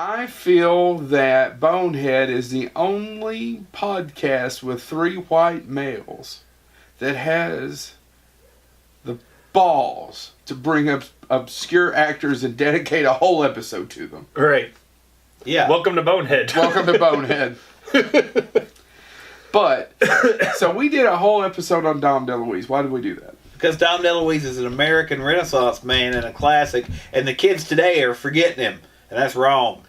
I feel that Bonehead is the only podcast with 3 white males that has the balls to bring up obscure actors and dedicate a whole episode to them. Right. Yeah. Welcome to Bonehead. Welcome to Bonehead. But, so we did a whole episode on Dom DeLuise. Why did we do that? Because Dom DeLuise is an American Renaissance man and a classic, and the kids today are forgetting him, and that's wrong.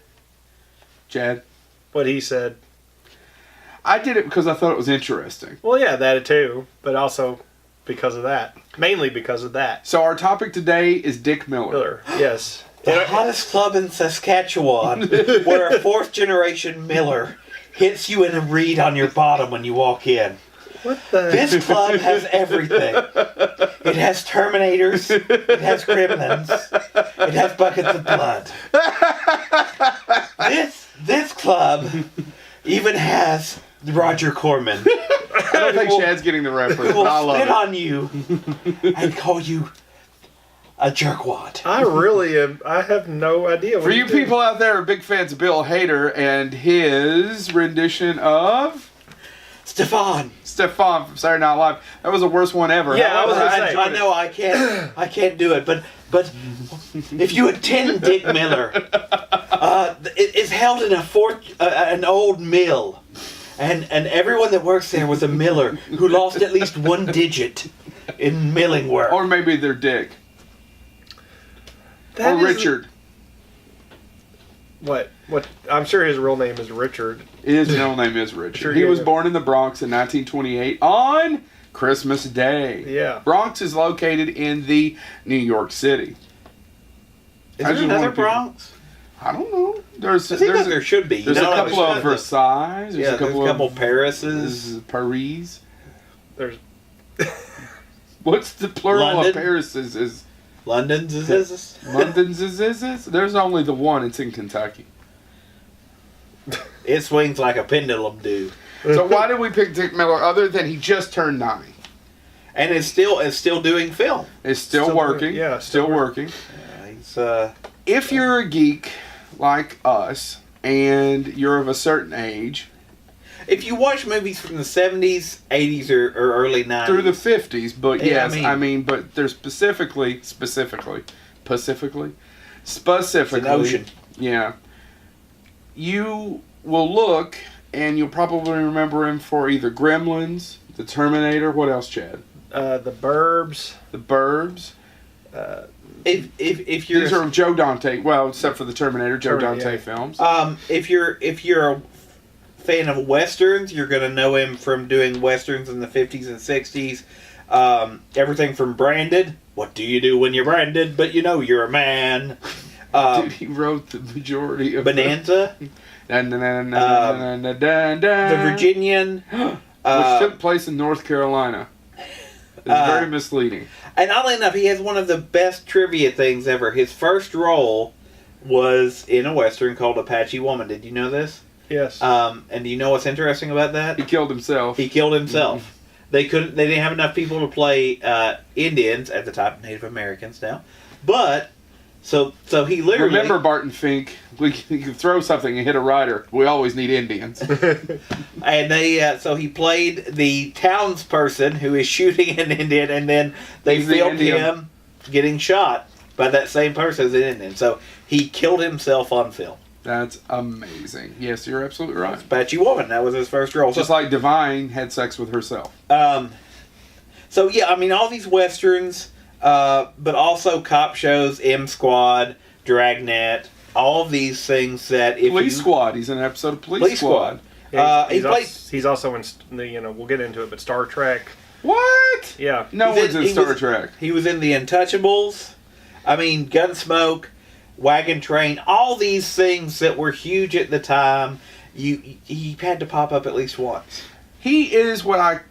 Chad? What he said. I did it because I thought it was interesting. Well, yeah, that too, but also because of that. Mainly because of that. So our topic today is Dick Miller. Yes. The hottest club in Saskatchewan, where a 4th-generation Miller hits you in a reed on your bottom when you walk in. What the? This club has everything. It has Terminators. It has Gremlins. It has buckets of blood. This club even has Roger Corman. I don't think Chad's getting the reference, Who will but I love spit it. on you and call you a jerkwad. I really am. I have no idea. What For you he did. people out there who are big fans of Bill Hader and his rendition of Stefan. Stefan from Saturday Night Live, that was the worst one ever. Yeah, I was However, gonna say. I know I can't do it, but if you attend Dick Miller, it is held in an old mill, and everyone that works there was a miller who lost at least 1 digit in milling work. or maybe they're Dick. That or is- Richard. What? I'm sure his real name is Richard. His real name is Richard. Sure, He yeah, was yeah. born in the Bronx in 1928 on Christmas Day. Yeah. Bronx is located in the New York City. Is I there just another want people- Bronx? I don't know. There's I think that there should be. there's You a know, couple it's of kind of- Versailles. There's Yeah, a couple there's a couple of Parises. Paris. There's. What's the plural London? of Paris? Is London's is this? London's is? There's only the one. It's in Kentucky. It swings like a pendulum, dude. So why did we pick Dick Miller other than he just turned 9? And it's still doing film. It's still Still working. doing- yeah, still still working. He's If you're a geek like us and you're of a certain age, if you watch movies from the 70s, 80s, or early 90s, through the 50s, but Yeah, yes, I mean- but there's specifically, it's an ocean. yeah, you will look and you'll probably remember him for either Gremlins, The Terminator, what else, Chad? The Burbs. The Burbs. If you're These are Joe Dante, well, except for the Terminator, Joe Terminator, Dante yeah. films. if you're a fan of westerns, you're gonna know him from doing westerns in the 50s and 60s. Everything from Branded. What do you do when you're branded? But you know you're a man. Dude, he wrote the majority of Bonanza, the The Virginian. which took place in North Carolina. It's very misleading. And oddly enough, he has one of the best trivia things ever. His first role was in a western called Apache Woman. Did you know this? Yes. And do you know what's interesting about that? He killed himself. He killed himself. They didn't have enough people to play Indians at the time, Native Americans now. But so he literally Remember, Barton Fink, you can throw something and hit a rider. We always need Indians. and so he played the townsperson who is shooting an Indian, and then they He's the filmed Indian. him getting shot by that same person as an Indian. So he killed himself on film. That's amazing. Yes, you're absolutely right. Apache Woman, that was his first role. Just like Divine had sex with herself. So yeah, I mean all these westerns, but also cop shows, M Squad, Dragnet, all of these things that if Police you, Squad. He's in an episode of Police Police Squad. Squad. He's also in, we'll get into it, but Star Trek. What? Yeah. No He's one's in he Star was- Trek. He was in The Untouchables. I mean, Gunsmoke, Wagon Train, all these things that were huge at the time. He had to pop up at least once. He is what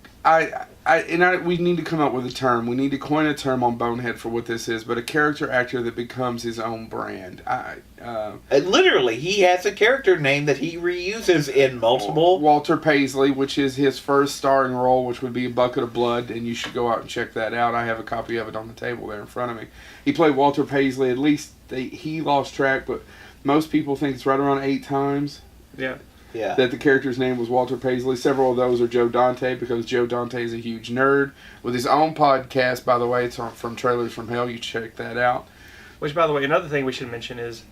we need to come up with a term. We need to coin a term on Bonehead for what this is, but a character actor that becomes his own brand. And literally, he has a character name that he reuses in multiple. Walter Paisley, which is his first starring role, which would be A Bucket of Blood, and you should go out and check that out. I have a copy of it on the table there in front of me. He played Walter Paisley. At least he lost track, but Most people think it's right around 8 times Yeah. Yeah. that the character's name was Walter Paisley. Several of those are Joe Dante, because Joe Dante is a huge nerd with his own podcast. By the way, it's from Trailers from Hell. You check that out. Which, by the way, another thing we should mention is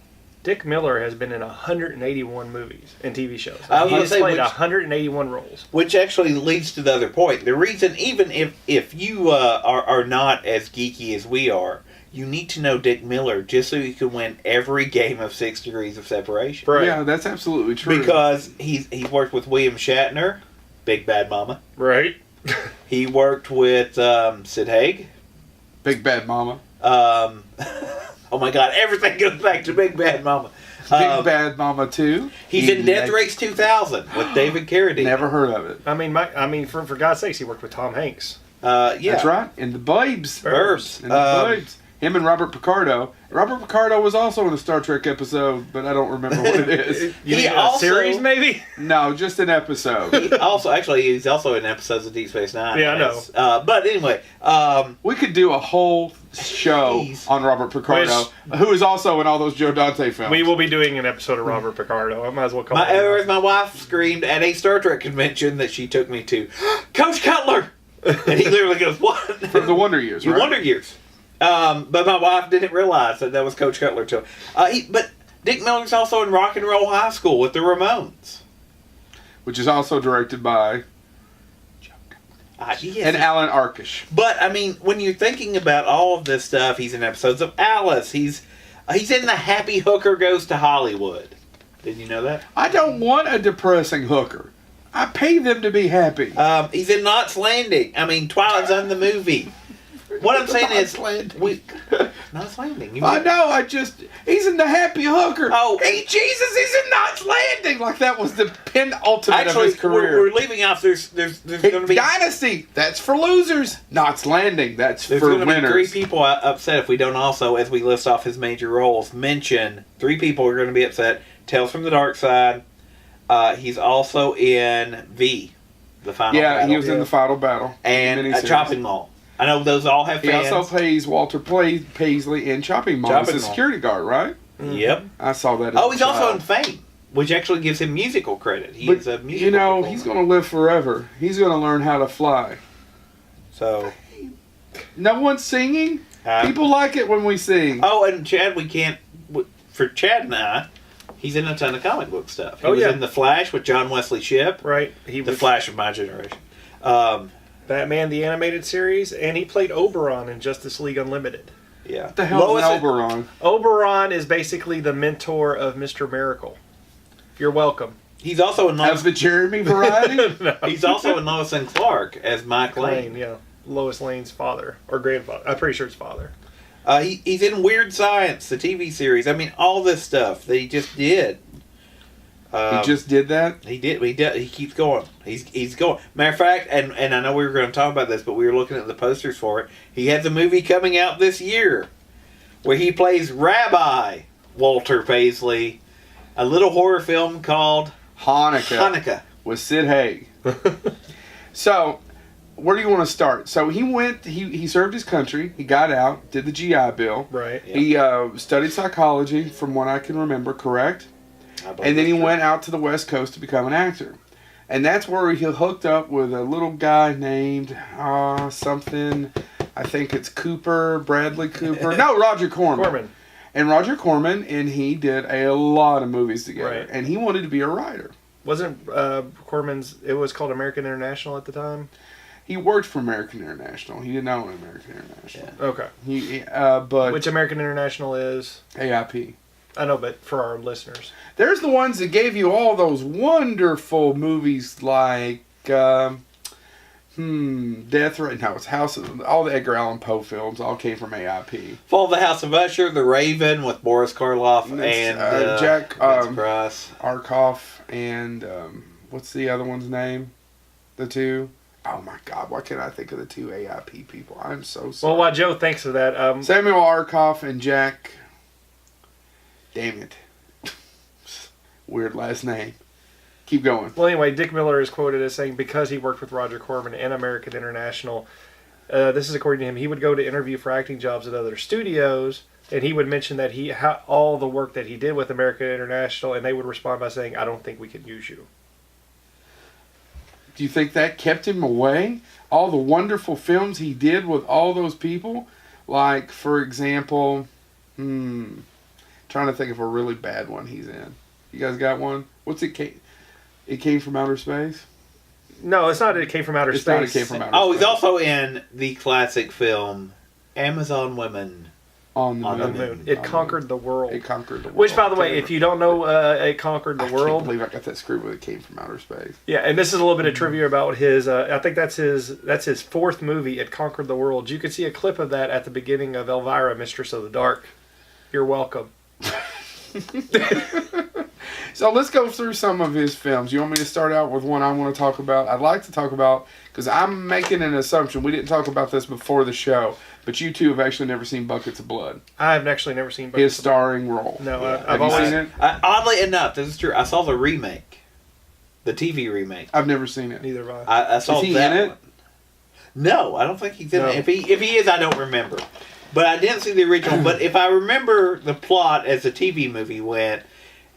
Dick Miller has been in 181 movies and TV shows. I was He gonna has say, played which- 181 roles. Which actually leads to the other point. The reason, even if you are not as geeky as we are, you need to know Dick Miller just so you can win every game of 6 Degrees of Separation. Right. Yeah, that's absolutely true. Because he's worked with William Shatner, Big Bad Mama. Right. He worked with Sid Haig. Big Bad Mama. Oh my God, everything goes back to Big Bad Mama. Big Bad Mama 2. He's in Death Race 2000 with David Carradine. Never heard of it. I mean, for God's sakes, he worked with Tom Hanks. Yeah. That's right. In the Babes. Burbs. In the Babes. Him and Robert Picardo. Robert Picardo was also in a Star Trek episode, but I don't remember what it is. You He mean a also- series, maybe? No, just an episode. He's also in episodes of Deep Space Nine. Yeah, I know. But anyway, We could do a whole show Jeez. on Robert Picardo, who is also in all those Joe Dante films. We will be doing an episode of Robert Picardo. I might as well call it. as my wife screamed at a Star Trek convention that she took me to, Coach Cutler! And he literally goes, what? From the Wonder Years, Your right? Wonder Years. But my wife didn't realize that was Coach Cutler too. But Dick Miller's also in Rock and Roll High School with the Ramones. Which is also directed by Yes. and Alan Arkish. But I mean, when you're thinking about all of this stuff, he's in episodes of Alice. He's in the Happy Hooker Goes to Hollywood. Did you know that? I don't want a depressing hooker. I pay them to be happy. He's in Knots Landing. I mean, Twilight Zone the movie. What I'm saying is, Knots Landing. I know. He's in the Happy Hooker. Oh. Hey, Jesus, he's in Knots Landing. Like that was the penultimate of Actually, his career. we're leaving off. There's going to be Dynasty. That's for losers. Knots Landing. That's There's for going to be winners. 3 people upset if we don't also, as we list off his major roles, mention 3 people are going to be upset. Tales from the Dark Side. He's also in V, the final battle. He was in the final battle. And miniseries. Chopping Mall. I know those all have He fans. also plays Walter Paisley in Chopping Mall as Chopping a Mall. security guard, right? Yep. I saw that. Oh, as he's a also in child. Fame, which actually gives him musical credit. He But, is a musical performer. he's going to live forever. He's going to learn how to fly. So, No one's singing. People like it when we sing. oh, and Chad, for Chad and I, he's in a ton of comic book stuff. He Oh, was yeah. in The Flash with John Wesley Shipp. Right. He The was Flash of my generation. Batman the Animated Series, and he played Oberon in Justice League Unlimited. Yeah. What the hell is Lois- Oberon? Oberon is basically the mentor of Mr. Miracle. You're welcome. He's also in Of Lois, the Jeremy variety? No. he's also in Lois and Clark as Mike Lane, Lane. yeah. Lois Lane's father. Or grandfather. I'm pretty sure it's father. He's in Weird Science, the TV series. I mean, all this stuff that he just did. He just did that? He did. He keeps going. He's going. Matter of fact, and I know we were going to talk about this, but we were looking at the posters for it. He has a movie coming out this year where he plays Rabbi Walter Paisley, a little horror film called Hanukkah. With Sid Haig. So, where do you want to start? So he served his country. He got out, did the GI Bill. Right. Yeah. He studied psychology, from what I can remember, correct? I believe And then he that's true. went out to the West Coast to become an actor. And that's where he hooked up with a little guy named something. I think it's Bradley Cooper. No, Roger Corman. And Roger Corman, and he did a lot of movies together. Right. And he wanted to be a writer. Wasn't Corman's, it was called American International at the time? He worked for American International. He didn't own American International. Okay. But Which American International is? AIP. I know, but for our listeners. There's the ones that gave you all those wonderful movies like Death Race. No, it's House of... All the Edgar Allan Poe films all came from AIP. Fall of the House of Usher, The Raven with Boris Karloff And and it's, Jack, Vince Price. Arkoff and... what's the other one's name? The two? Oh my God, why can't I think of the two AIP people? I'm so sorry. Well, while Joe thinks of that, Samuel Arkoff and Jack... Damn it. Weird last name. Keep going. well, anyway, Dick Miller is quoted as saying because he worked with Roger Corman and American International, this is according to him, he would go to interview for acting jobs at other studios, and he would mention that all the work that he did with American International, and they would respond by saying, "I don't think we can use you." Do you think that kept him away? All the wonderful films he did with all those people? Like, for example, trying to think of a really bad one he's in. You guys got one? What's it? It Came from Outer Space? No, it's not. It Came from Outer It's Space. not It Came from Outer Oh, Space. he's also in the classic film Amazon Women. On the On the Moon. Moon. It conquered the world. It conquered the world. Which, by the way, if you don't know, It Conquered the I can't World. believe I got that screwed with It Came from Outer Space. Yeah, and this is a little bit of trivia about his. I think that's his fourth movie. It Conquered the World. You can see a clip of that at the beginning of Elvira, Mistress of the Dark. You're welcome. So let's go through some of his films. You want me to start out with one I want to talk about? I'd like to talk about, because I'm making an assumption. We didn't talk about this before the show, but you two have actually never seen Buckets of Blood. I've actually never seen His starring role. No, Yeah. I've Have you always seen it? Oddly enough, this is true. I saw the remake, the TV remake. I've never seen it. neither have I. I saw Is he that in it? one. No, I don't think he's in No. it. If he is, I don't remember. But I didn't see the original. But if I remember the plot as the TV movie went,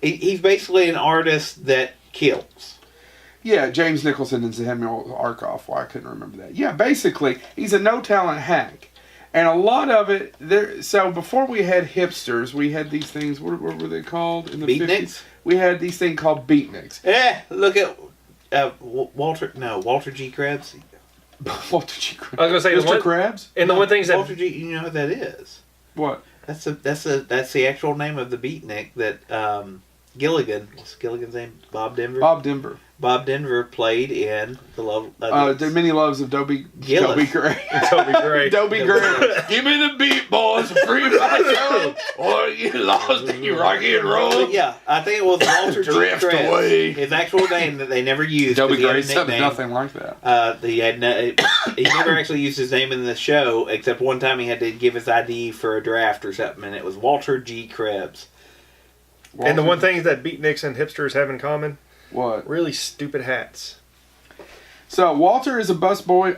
he's basically an artist that kills. Yeah, James Nicholson and Samuel Arkoff. Well, I couldn't remember that. Yeah, basically, he's a no-talent hack. And a lot of it, so before we had hipsters, we had these things, what were they called? In the Beatniks? 50s? We had these things called beatniks. Look at Walter G. Krebs. Walter G. Krabs. I was gonna say, Mr. the one- Krabs? And the one thing that Walter G. You know who that is? What? That's the actual name of the beatnik that Gilligan. What's Gilligan's name? Bob Denver. Bob Denver. Bob Denver played in the Love. The Many Loves of Dobie Gillis. Dobie Gray. Toby Gray. Dobie Gray. Give me the beat, boys. Free my soul. Or you lost in your rocky and roll. Yeah, I think it was Walter G. Drift Krebs. away. His actual name that they never used. Dobie 'cause he had a Gray sounded nickname. nothing like that. He never actually used his name in the show, except one time he had to give his ID for a draft or something, and it was Walter G. Krebs. And the one thing that beatniks and hipsters have in common, What? really stupid hats. So Walter is a busboy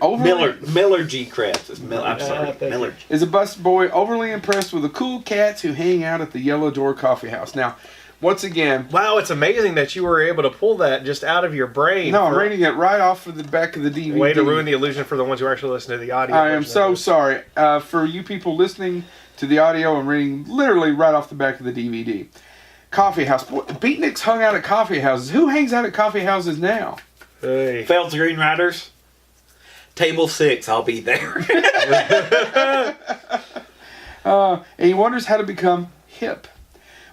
Miller G. Krebs. I'm sorry, thank you. Miller. is a busboy overly impressed with the cool cats who hang out at the Yellow Door Coffee House. Now, once again, Wow, it's amazing that you were able to pull that just out of your brain. no, I'm reading it right off of the back of the DVD. Way to ruin the illusion for the ones who actually listen to the audio. I am version so of this. sorry. For you people listening to the audio, I'm reading literally right off the back of the DVD. Coffee house. Boy, beatniks hung out at coffee houses. Who hangs out at coffee houses now? Hey. Feld's Green Riders. Table 6, I'll be there. And he wonders how to become hip.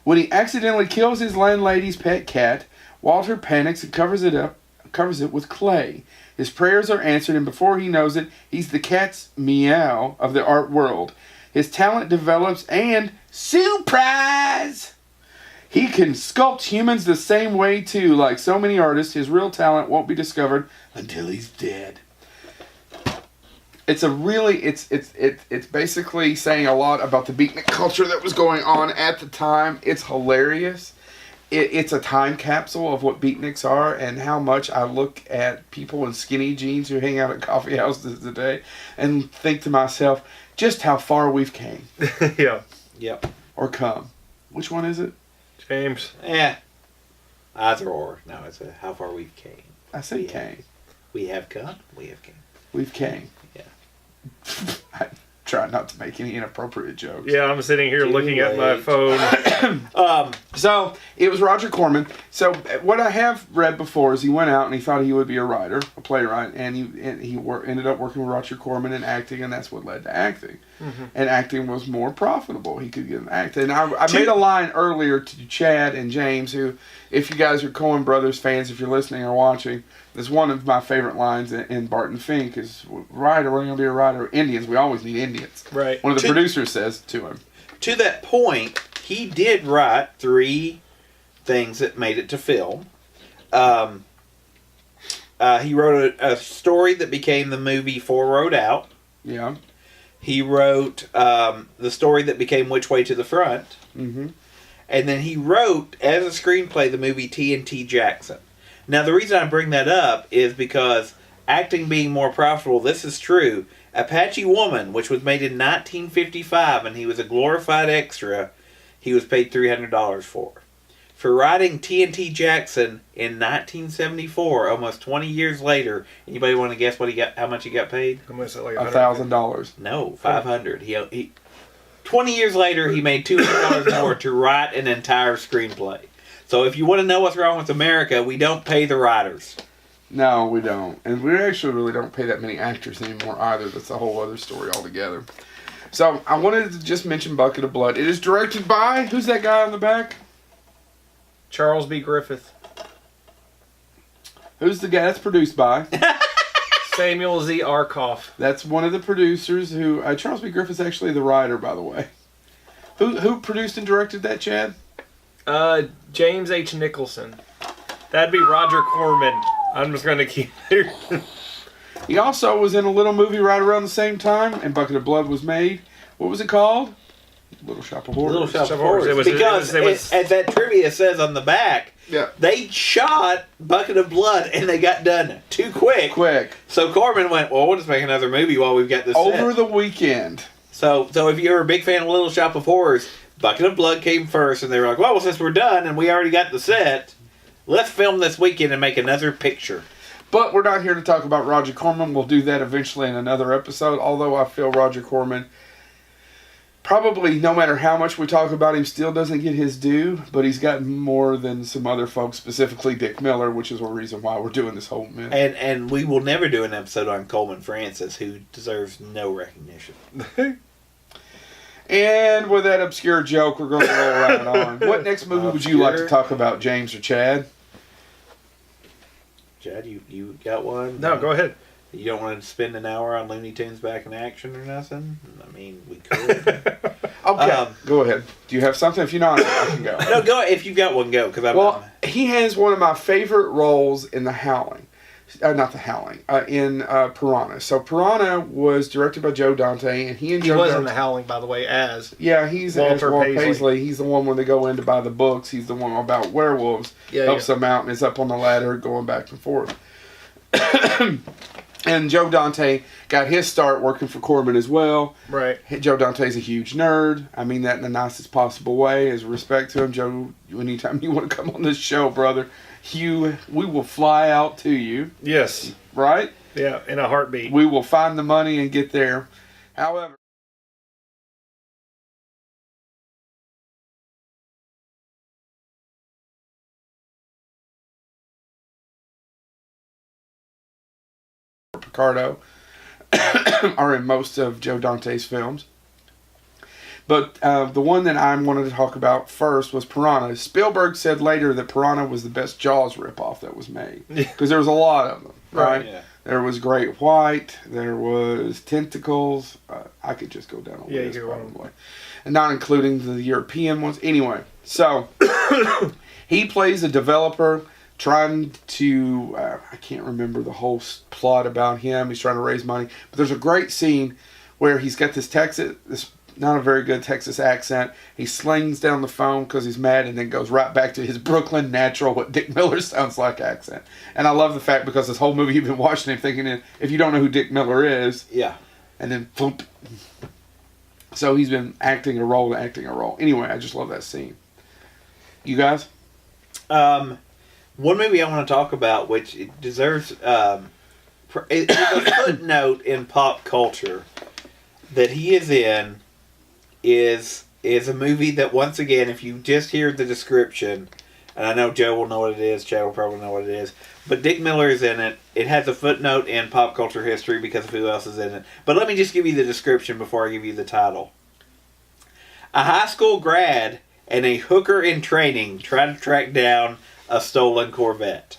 When he accidentally kills his landlady's pet cat, Walter panics and covers it with clay. His prayers are answered, and before he knows it, he's the cat's meow of the art world. His talent develops, and surprise! He can sculpt humans the same way too. Like so many artists, his real talent won't be discovered until he's dead. It's basically saying a lot about the beatnik culture that was going on at the time. It's hilarious. It's a time capsule of what beatniks are and how much I look at people in skinny jeans who hang out at coffee houses today and think to myself just how far we've came Yeah. Yep. or come. Which one is it? James. Either or. No, it's how far we've came. I said Yeah. came. We have come. We have came. We've came. Yeah. I try not to make any inappropriate jokes. Yeah, I'm sitting here Too looking at my late. phone. So it was Roger Corman. So what I have read before is he went out and he thought he would be a writer, a playwright, and he ended up working with Roger Corman in acting, and that's what led to acting. Mm-hmm. And acting was more profitable. He could get an act. And I made a line earlier to Chad and James, who, if you guys are Coen Brothers fans, if you're listening or watching, is one of my favorite lines in Barton Fink is, "Writer, we're going to be a writer. Indians, we always need Indians." Right. One of the producers says to him. To that point, he did write 3 things that made it to film. He wrote a story that became the movie Four Road Out. Yeah. He wrote the story that became Which Way to the Front. Mm-hmm. And then he wrote, as a screenplay, the movie TNT Jackson. Now, the reason I bring that up is because acting being more profitable, this is true. Apache Woman, which was made in 1955, and he was a glorified extra, he was paid $300 for. For writing TNT Jackson in 1974, almost 20 years later, anybody want to guess what he got? How much he got paid? I'm gonna say like $1,000. No, $500. He 20 years later, he made $200 more to write an entire screenplay. So if you want to know what's wrong with America, we don't pay the writers. No, we don't. And we actually really don't pay that many actors anymore either. That's a whole other story altogether. So I wanted to just mention Bucket of Blood. It is directed by, who's that guy on the back? Charles B. Griffith. Who's the guy that's produced by? Samuel Z. Arkoff. That's one of the producers who, Charles B. Griffith's actually the writer, by the way. Who produced and directed that, Chad? James H. Nicholson. That'd be Roger Corman. I'm just going to keep it. He also was in a little movie right around the same time, and Bucket of Blood was made. What was it called? Little Shop of Horrors. Little Shop of Horrors. Horrors. Because, as that trivia says on the back, Yeah. they shot Bucket of Blood and they got done too quick. So Corman went, well, we'll just make another movie while we've got this Over set. the weekend. So if you're a big fan of Little Shop of Horrors, Bucket of Blood came first, and they were like, well, since we're done and we already got the set, let's film this weekend and make another picture. But we're not here to talk about Roger Corman. We'll do that eventually in another episode, although I feel Roger Corman, probably no matter how much we talk about him, still doesn't get his due, but he's got more than some other folks, specifically Dick Miller, which is a reason why we're doing this whole minute. And we will never do an episode on Coleman Francis, who deserves no recognition. And with that obscure joke, we're going to roll right on. What next movie would you like to talk about, James or Chad? Chad, you got one? No, go ahead. You don't want to spend an hour on Looney Tunes back in action or nothing? I mean, we could. Okay, go ahead. Do you have something? If you're not, I can go. No, go. If you've got one, go. Well, he has one of my favorite roles in The Howling. Not The Howling. In Piranha. So Piranha was directed by Joe Dante, and he was in The Howling, by the way, as he's Walter Paisley. He's the one when they go in to buy the books. He's the one about werewolves. Helps them out and is up on the ladder going back and forth. And Joe Dante got his start working for Corman as well. Right. Joe Dante's a huge nerd. I mean that in the nicest possible way, as respect to him. Joe, anytime you want to come on this show, brother, we will fly out to you. Yes. Right? Yeah, in a heartbeat. We will find the money and get there. However, Picardo are in most of Joe Dante's films. But the one that I wanted to talk about first was Piranha. Spielberg said later that Piranha was the best Jaws ripoff that was made. Because there was a lot of them, right? Yeah. There was Great White. There was Tentacles. I could just go down a list probably. And not including the European ones. Anyway, so he plays a developer trying to, I can't remember the whole plot about him. He's trying to raise money. But there's a great scene where he's got this not a very good Texas accent. He slings down the phone because he's mad and then goes right back to his Brooklyn natural, what Dick Miller sounds like accent. And I love the fact because this whole movie you've been watching him thinking, if you don't know who Dick Miller is, yeah. And then thump. So he's been acting a role. Anyway, I just love that scene. You guys? One movie I want to talk about, which it deserves it's a footnote in pop culture that he is in, is a movie that, once again, if you just hear the description, and I know Joe will know what it is, Chad will probably know what it is, but Dick Miller is in it. It has a footnote in pop culture history because of who else is in it. But let me just give you the description before I give you the title. A high school grad and a hooker in training try to track down a stolen Corvette.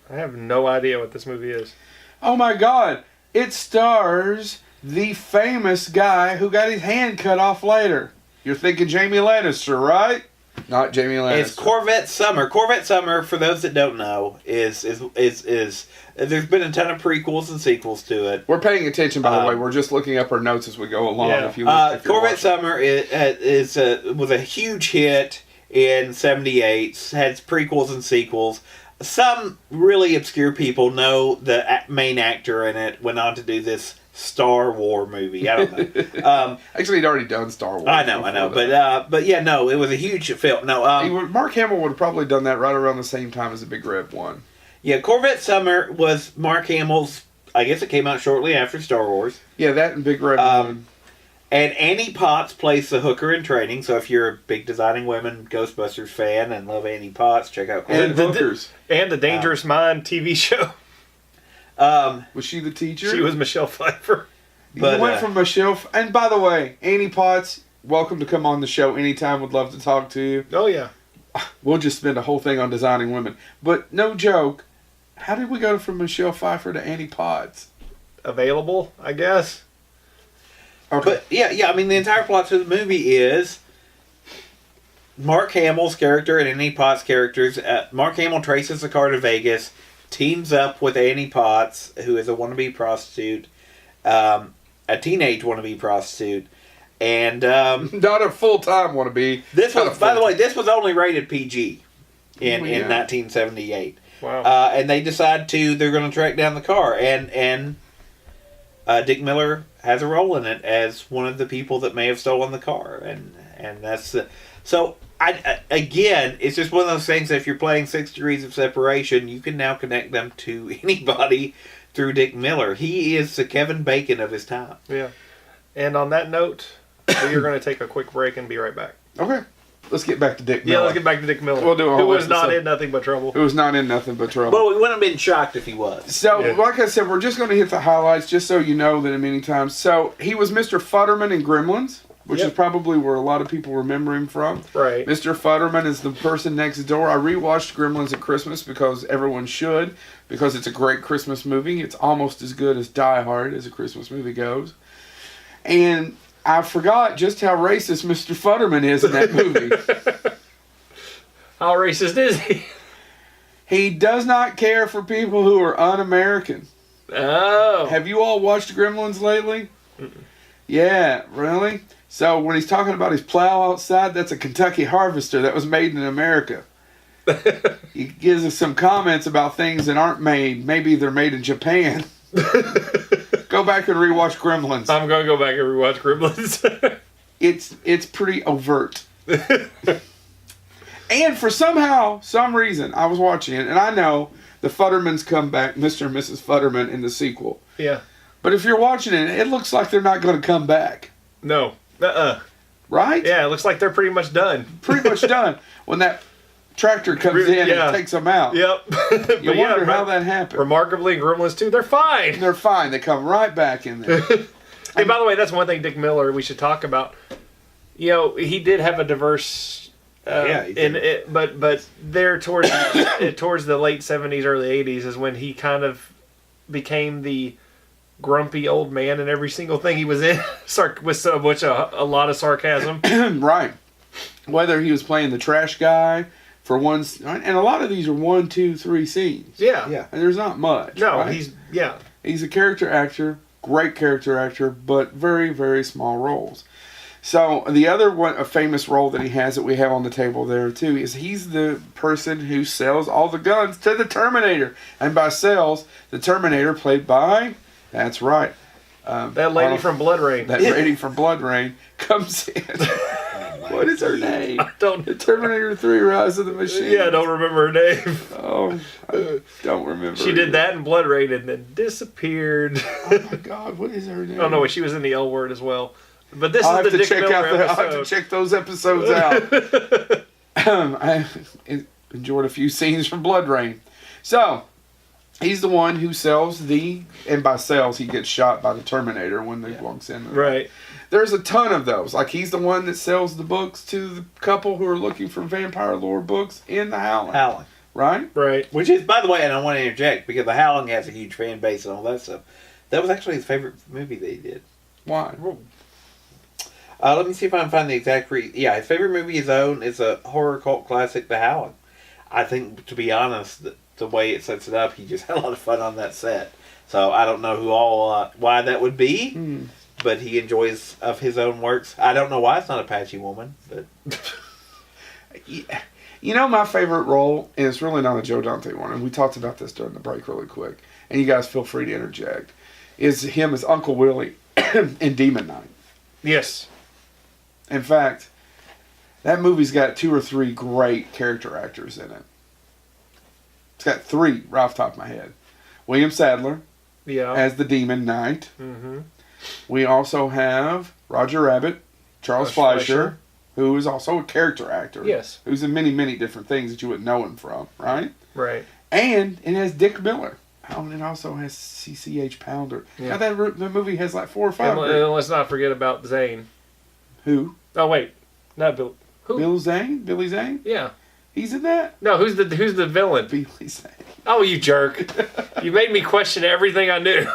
I have no idea what this movie is. Oh my God! It stars the famous guy who got his hand cut off later. You're thinking Jamie Lannister, right? Not Jamie Lannister. It's Corvette Summer. Corvette Summer, for those that don't know, is there's been a ton of prequels and sequels to it. We're paying attention, by the way. We're just looking up our notes as we go along. Yeah. If you Corvette Summer was a huge hit in '78. Had prequels and sequels. Some really obscure people know the main actor in it. Went on to do this Star Wars movie. I don't know. Actually, he'd already done Star Wars. I know, before that. but yeah, no, it was a huge film. No, Mark Hamill would have probably done that right around the same time as the Big Red one. yeah, Corvette Summer was Mark Hamill's. I guess it came out shortly after Star Wars. Yeah, that and Big Red one. And Annie Potts plays the hooker in training. So if you're a big Designing Women Ghostbusters fan and love Annie Potts, check out And Corvette. hookers. And the Dangerous Mind TV show. Was she the teacher? She was Michelle Pfeiffer. But, You went from Michelle. And by the way, Annie Potts, welcome to come on the show anytime. Would love to talk to you. Oh yeah. We'll just spend a whole thing on Designing Women. But no joke, how did we go from Michelle Pfeiffer to Annie Potts? Available, I guess. Okay. But yeah. I mean, the entire plot to the movie is Mark Hamill's character and Annie Potts' characters. Mark Hamill traces the car to Vegas, teams up with Annie Potts, who is a wannabe prostitute, a teenage wannabe prostitute, and Not a full-time wannabe. this Not was, a by the full- way, this was only rated PG in Oh, yeah. 1978. Wow. And they decide they're going to track down the car, and Dick Miller has a role in it as one of the people that may have stolen the car, and that's the, so I again, it's just one of those things that if you're playing 6 Degrees of Separation, you can now connect them to anybody through Dick Miller. He is the Kevin Bacon of his time. Yeah. And on that note, we are going to take a quick break and be right back. Okay. Let's get back to Dick Yeah, Miller. let's get back to Dick Miller. We'll do a who whole was not episode. in Nothing But Trouble. Who was not in Nothing But Trouble. Well, we wouldn't have been shocked if he was. So, Yeah. like I said, we're just going to hit the highlights just so you know that many times. So, he was Mr. Futterman in Gremlins, which Yep. is probably where a lot of people remember him from. Right. Mr. Futterman is the person next door. I rewatched Gremlins at Christmas because everyone should, because it's a great Christmas movie. It's almost as good as Die Hard as a Christmas movie goes. And I forgot just how racist Mr. Futterman is in that movie. How racist is he? He does not care for people who are un-American. Oh. Have you all watched Gremlins lately? Yeah, really? So when he's talking about his plow outside, that's a Kentucky Harvester that was made in America. He gives us some comments about things that aren't made. Maybe they're made in Japan. Go back and rewatch Gremlins. I'm going to go back and rewatch Gremlins. It's pretty overt. And for some reason, I was watching it, and I know the Futtermans come back, Mr. and Mrs. Futterman, in the sequel. yeah. But if you're watching it, it looks like they're not going to come back. No. Uh-uh. Right? Yeah, it looks like they're pretty much done. Pretty much done. When that tractor comes in Yeah. and takes them out. Yep. You wonder how that happened. Remarkably, in Gremlins 2, they're fine. They're fine. They come right back in there. Hey, by the way, that's one thing Dick Miller we should talk about. You know, he did have a diverse. Yeah, he did. But there towards towards the late 70s, early 80s is when he kind of became the grumpy old man in every single thing he was in, with so much a lot of sarcasm. Right. Whether he was playing the trash guy for one, and a lot of these are 1, 2, 3 scenes. Yeah. Yeah. And there's not much. No, right? he's He's a character actor, great character actor, but very, very small roles. So the other one, a famous role that he has that we have on the table there too, is he's the person who sells all the guns to the Terminator. And by sells, the Terminator played by, that's right, that lady from Blood Rain. that lady from Blood Rain comes in. What is her name? I don't. The Terminator 3 Rise of the Machine. Yeah, I don't remember her name. Oh, I don't remember. She did either. that in Blood Rain and then disappeared. Oh my God, what is her name? Oh no, wait, she was in the L Word as well. But this I'll is have the to Dick check Miller out I'll have to episode. check those episodes out. I enjoyed a few scenes from Blood Rain. So, he's the one who sells and by sells, he gets shot by the Terminator when they walks in. Right. There's a ton of those. Like, he's the one that sells the books to the couple who are looking for vampire lore books in the Howling. Howling. Right? Right. Which is, by the way, and I want to interject, because The Howling has a huge fan base and all that stuff. That was actually his favorite movie that he did. Why? Let me see if I can find the exact Yeah, his favorite movie is a horror cult classic, The Howling. I think, to be honest, the way it sets it up, he just had a lot of fun on that set. So I don't know why that would be, but he enjoys of his own works. I don't know why it's not Apache Woman, but You know my favorite role, and it's really not a Joe Dante one, and we talked about this during the break really quick, and you guys feel free to interject, is him as Uncle Willie in Demon Knight. Yes. In fact, that movie's got 2 or 3 great character actors in it. It's got 3 right off the top of my head. William Sadler Yeah. as the Demon Knight. Mm-hmm. We also have Roger Rabbit, Charles Fleischer, who is also a character actor. Yes. Who's in many, many different things that you wouldn't know him from, right? Right. And it has Dick Miller. Oh, and it also has CCH Pounder. Yeah. Now that movie has like 4 or 5. And let's not forget about Zane. Who? Oh wait, not Bill. Who? Bill Zane? Billy Zane? Yeah. He's in that? No, who's the villain? Billy Zane. Oh, you jerk! You made me question everything I knew.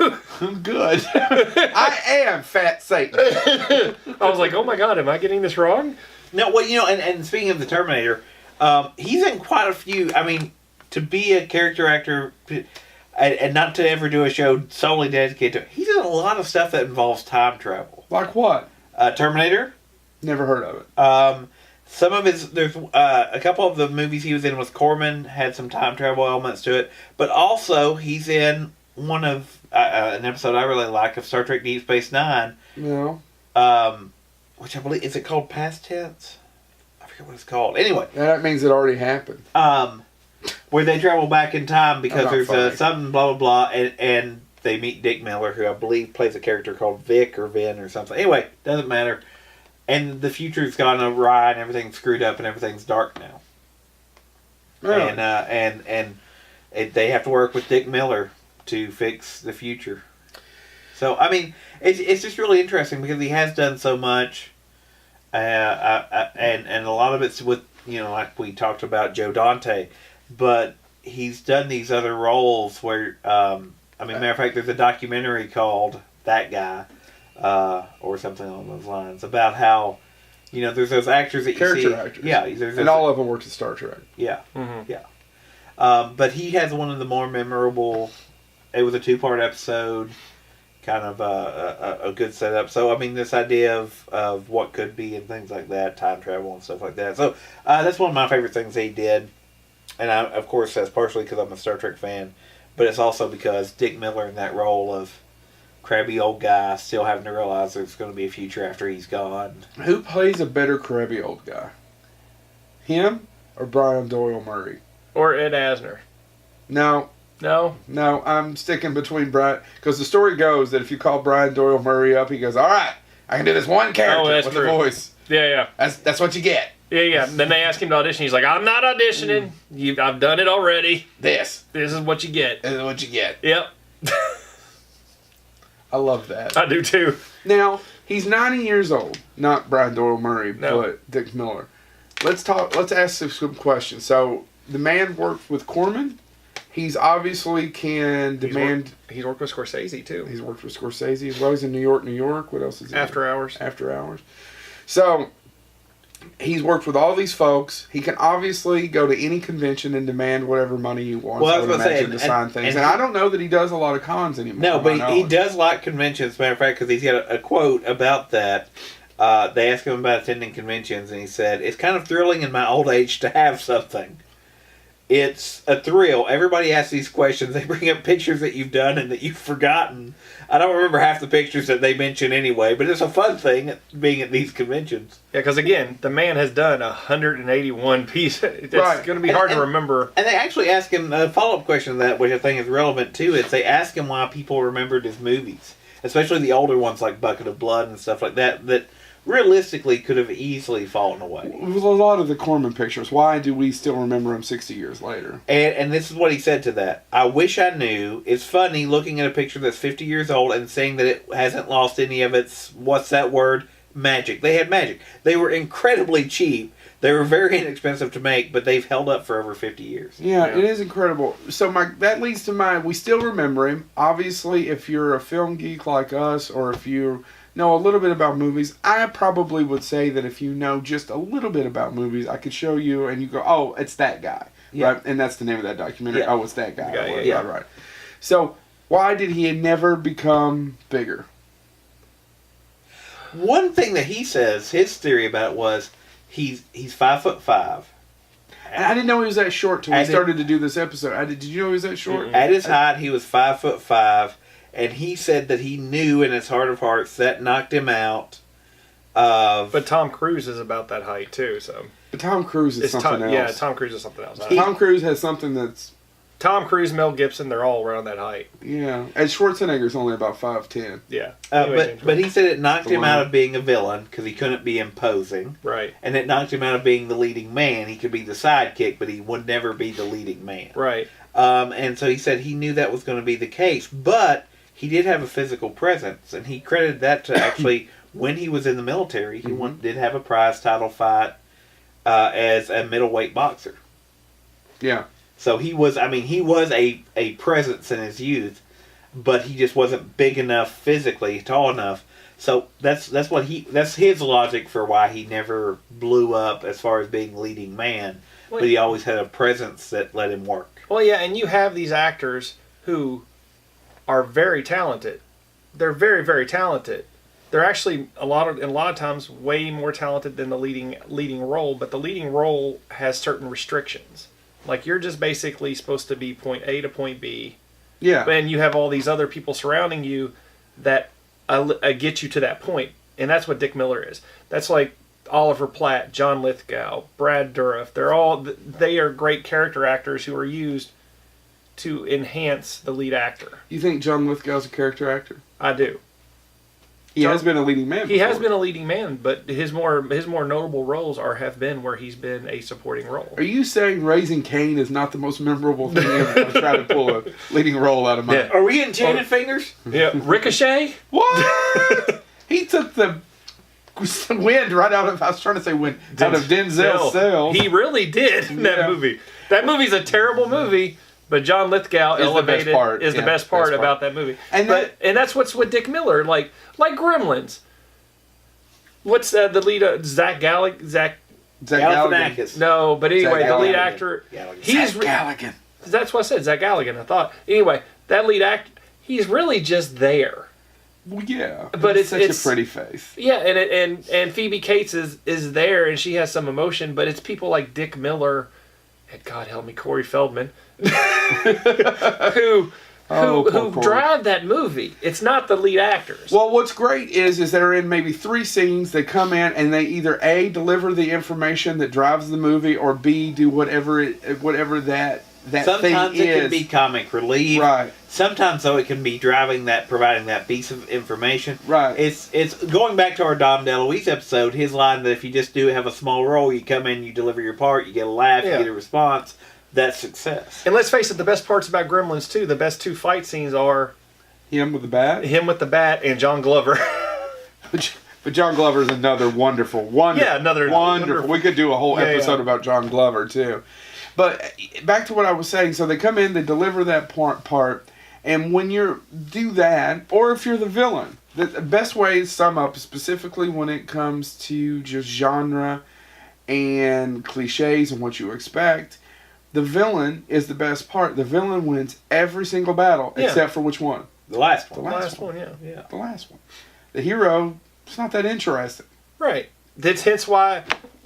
I'm good. I am Fat Satan. I was like, oh my god, am I getting this wrong? No, well, and speaking of the Terminator, he's in quite a few. I mean, to be a character actor and not to ever do a show solely dedicated to it, he's in a lot of stuff that involves time travel. Like what? Terminator. Never heard of it. Some of his, there's a couple of the movies he was in with Corman had some time travel elements to it, but also he's in one of an episode I really like of Star Trek Deep Space Nine. No. Which I believe, is it called Past Tense? I forget what it's called. Anyway, That means it already happened. where they travel back in time because Not there's funny. something blah blah blah, and they meet Dick Miller, who I believe plays a character called Vic or Vin or something. Anyway, doesn't matter. And the future's gone awry and everything's screwed up and everything's dark now. Really? And they have to work with Dick Miller to fix the future. So I mean, it's just really interesting because he has done so much, and a lot of it's with, you know, like we talked about Joe Dante, but he's done these other roles where I mean, matter of fact, there's a documentary called That Guy, or something along those lines, about how, you know, there's those actors that you Character see, actors. yeah, there's And all of them worked at Star Trek. yeah. Mm-hmm. But he has one of the more memorable. It was a 2-part episode, kind of a good setup. So I mean, this idea of what could be and things like that, time travel and stuff like that. So that's one of my favorite things he did, and of course that's partially because I'm a Star Trek fan, but it's also because Dick Miller in that role of crabby old guy still having to realize there's going to be a future after he's gone. Who plays a better crabby old guy? Him or Brian Doyle Murray? Or Ed Asner. No, I'm sticking between Brian, because the story goes that if you call Brian Doyle Murray up, he goes, "All right, I can do this one character that's with true. the voice. Yeah. That's what you get. Yeah. Then they ask him to audition. He's like, I'm not auditioning. I've done it already. This This is what you get. is what you get." Yep. I love that. I do too. Now he's 90 years old, not Brian Doyle Murray, No. but Dick Miller. Let's ask some questions. So the man worked with Corman. He's obviously can demand. He's worked with Scorsese too. He's worked with Scorsese as well. He's in New York. What else is he? After Hours. After Hours. So he's worked with all these folks. He can obviously go to any convention and demand whatever money he wants. Well, I was I would gonna say, imagine, to sign things. and And I don't know that he does a lot of cons anymore. No, to but my he knowledge. does like conventions. As a matter of fact, because he's got a quote about that. They asked him about attending conventions, and he said, "It's kind of thrilling in my old age to have something. It's a thrill. Everybody asks these questions. They bring up pictures that you've done and that you've forgotten. I don't remember half the pictures that they mention anyway, but it's a fun thing being at these conventions." Yeah, because again, the man has done 181 pieces. It's Right. going to be hard to And- remember. And they actually ask him a follow-up question to that, which I think is relevant too. Is they ask him why people remembered his movies, especially the older ones like Bucket of Blood and stuff like that, that realistically could have easily fallen away. With a lot of the Corman pictures, why do we still remember him 60 years later? And this is what he said to that. "I wish I knew. It's funny looking at a picture that's 50 years old and saying that it hasn't lost any of its, what's that word? Magic. They had magic. They were incredibly cheap. They were very inexpensive to make, but they've held up for over 50 years. Yeah, Yeah. it is incredible. So that leads to we still remember him. Obviously, if you're a film geek like us, or if you know a little bit about movies, I probably would say that if you know just a little bit about movies, I could show you and you go, "Oh, it's that guy." Yeah. Right? And that's the name of that documentary. Yeah. Oh, it's that guy. The guy, Right, yeah. right. So why did he never become bigger? One thing that he says, his theory about it was, he's 5'5". And I didn't know he was that short till I we did- started to do this episode. Did you know he was that short? Mm-mm. At his height, he was 5'5", and he said that he knew in his heart of hearts that knocked him out of. But Tom Cruise is about that height too, so But Tom Cruise is something else. Yeah, Tom Cruise is something else. Tom Cruise has something that's Tom Cruise, Mel Gibson, they're all around that height. yeah. And Schwarzenegger's only about 5'10". Yeah. But he said it knocked The him one- out of being a villain because he couldn't be imposing, Right. and it knocked him out of being the leading man. He could be the sidekick, but he would never be the leading man. Right. And so he said he knew that was going to be the case, but he did have a physical presence, and he credited that to actually when he was in the military, he did have a prize title fight as a middleweight boxer. Yeah. So he was a presence in his youth, but he just wasn't big enough physically, tall enough. So that's his logic for why he never blew up as far as being leading man. Well, But he always had a presence that let him work. Well, yeah, and you have these actors who are very talented. They're very, very talented. They're actually a lot of times way more talented than the leading role, but the leading role has certain restrictions. Like you're just basically supposed to be point A to point B, Yeah. and you have all these other people surrounding you that get you to that point, and that's what Dick Miller is. That's like Oliver Platt, John Lithgow, Brad Dourif. They are great character actors who are used to enhance the lead actor. You think John Lithgow's a character actor? I do. He has been a leading man. He has before. been a leading man, but his more notable roles have been where he's been a supporting role. Are you saying Raising Cain is not the most memorable thing ever? I'm trying to pull a leading role out of my... Yeah. Are we getting Enchanted Fingers? Yeah, Ricochet. What? He took the wind right out of... I was trying to say wind. Out of Denzel's cells. He really did in that Yeah. movie. That movie's a terrible movie, but John Lithgow Is the elevated best part. is the Yeah, best part best part. about that movie. And And that's what's with Dick Miller, like Gremlins. What's the lead? Zach Galligan. Zach Galligan. Galifianakis. No, but anyway, Zach the lead Galligan. actor. Galligan. He's Zach Galligan. That's what I said, Zach Galligan. I thought. Anyway, that lead actor. He's really just there. Well, yeah. But it's such it's- a pretty face. Yeah, and Phoebe Cates is there, and she has some emotion, but it's people like Dick Miller, and God help me, Corey Feldman, who Corey. drive that movie. It's not the lead actors. Well, what's great is they're in maybe 3 scenes. They come in and they either A, deliver the information that drives the movie, or B, do whatever that Sometimes thing it is. can be comic relief. Right. Sometimes though it can be providing that piece of information. Right. It's going back to our Dom DeLuise episode. His line that if you just do have a small role, you come in, you deliver your part, you get a laugh, Yeah. you get a response. That's success. And let's face it, the best parts about Gremlins too, the best 2 fight scenes are Him with the bat. him with the bat and John Glover. But John Glover is another wonderful. Yeah, another wonderful. We could do a whole Yeah, episode yeah. about John Glover too. But back to what I was saying. So they come in, they deliver that part, and when you do that, or if you're the villain, the best way to sum up, specifically when it comes to just genre and cliches and what you expect, the villain is the best part. The villain wins every single battle, Yeah. except for which one? The last The one. last one. yeah. The last one. The hero, it's not that interesting. Right. That's hence why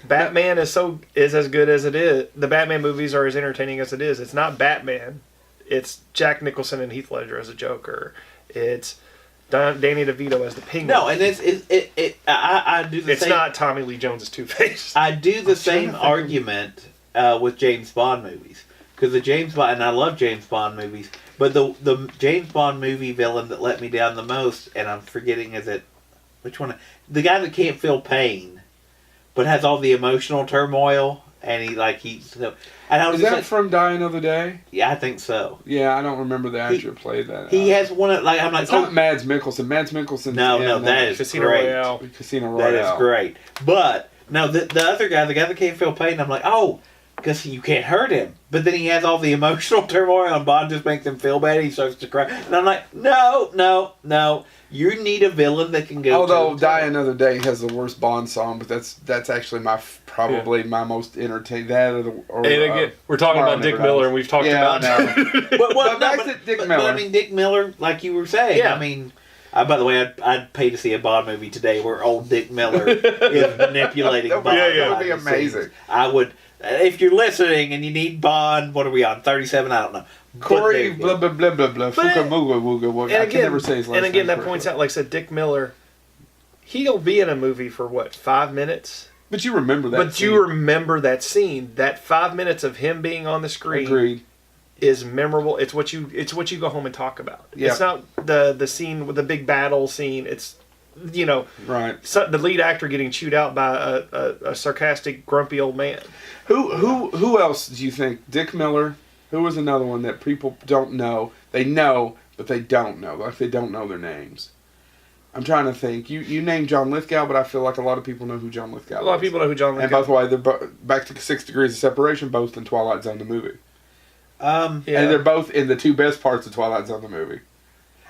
Batman is as good as it is. The Batman movies are as entertaining as it is. It's not Batman. It's Jack Nicholson and Heath Ledger as a Joker. It's Danny DeVito as the Penguin. No, and I do the it's same. not Tommy Lee Jones as Two-Face. I do the trying same to think argument with James Bond movies because the James Bond, and I love James Bond movies, but the James Bond movie villain that let me down the most, and I'm forgetting, which one? The guy that can't feel pain, but has all the emotional turmoil, and and I was Is just that like, from Die Another Day? yeah, I think so. Yeah, I don't remember the actor who played that. He has one of I'm like, It's not Mads Mikkelsen. Mads Mikkelsen. No, that is Casino great. Royale. Casino That Royale. is great. But no, the other guy, the guy that can't feel pain, I'm like, oh, because you can't hurt him. But then he has all the emotional turmoil, and Bond just makes him feel bad. He starts to cry, and I'm like, no. You need a villain that can go. Although toe-to-toe. Die Another Day has the worst Bond song, but that's actually probably my most entertaining. That or And again, we're talking Tomorrow about Dick Never Miller, Dies. and we've talked Yeah, about. I know. But back to Dick But Miller. I mean, Dick Miller, like you were saying. Yeah. I mean, by the way, I'd pay to see a Bond movie today where old Dick Miller is manipulating Bond. That would be behind the amazing. scenes. I would. If you're listening and you need Bond, what are we on? 37? I don't know. But Corey, there you go. blah, blah, blah, blah, blah. But- Fuka, mooga, wooga, wooga. I can never say his last And again, name that points correctly. out, like I said, Dick Miller, he'll be in a movie for what, 5 minutes? But you remember that. But scene. you remember that scene. That 5 minutes of him being on the screen Agreed. is memorable. It's what you go home and talk about. Yeah. It's not the scene with the big battle scene. It's Right. the lead actor getting chewed out by a sarcastic, grumpy old man. Who else do you think? Dick Miller. Who was another one that people don't know? They know, but they don't know. Like they don't know their names. I'm trying to think. You named John Lithgow, but I feel like a lot of people know who John Lithgow is. A lot of people know who John And Lithgow by the way, they're back to 6 Degrees of Separation, both in Twilight Zone the movie. Yeah. And they're both in the two best parts of Twilight Zone the movie.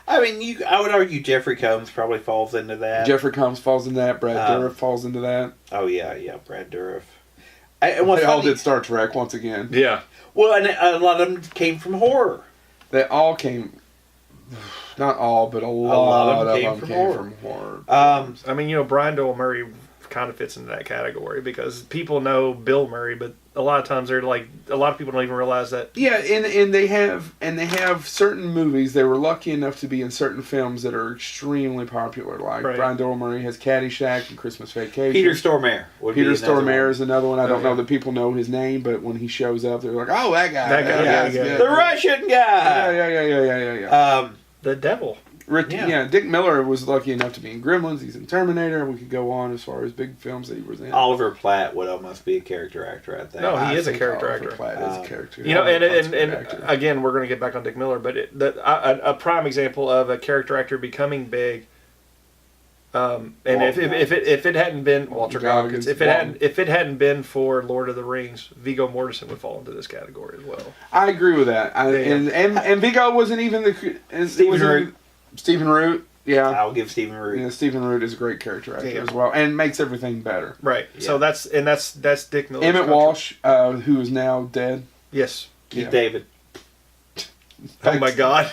I mean, I would argue Jeffrey Combs probably falls into that. Jeffrey Combs falls into that. Brad Um, Dourif falls into that. Oh yeah, Brad Dourif. And what's They all funny, did Star Trek once again. Yeah. well, and a lot of them came from horror. They all came. Not all, but a lot of them came from horror. I mean, Brian Doyle Murray kind of fits into that category because people know Bill Murray, but a lot of times they're like, a lot of people don't even realize that. Yeah, and they have certain movies. They were lucky enough to be in certain films that are extremely popular. Like Right. Brian Doyle Murray has Caddyshack and Christmas Vacation. Peter Stormare. Would Peter be another Stormare one. is another one. I don't Okay. know that people know his name, but when he shows up, they're like, "Oh, that guy! That guy, guy's yeah. good." The Russian guy. Yeah. The devil. Yeah. Dick Miller was lucky enough to be in Gremlins. He's in Terminator. We could go on as far as big films that he was in. Oliver Platt would almost be a character actor, I think. No, he I is a think character Oliver actor. Platt is a character. And Oliver Platt's a good and actor. again, we're going to get back on Dick Miller, but a prime example of a character actor becoming big. And if it hadn't been Walter Goggins, if it hadn't been for Lord of the Rings, Viggo Mortensen would fall into this category as well. I agree with that. Yeah. And Viggo wasn't even Stephen Root. Stephen Root, yeah. I'll give Stephen Root. Yeah, Stephen Root is a great character actor Yeah. as well, and makes everything better. Right. Yeah. So that's Dick Miller. Emmett Walsh, who is now dead. Yes. Keith Yeah. David. Oh my God.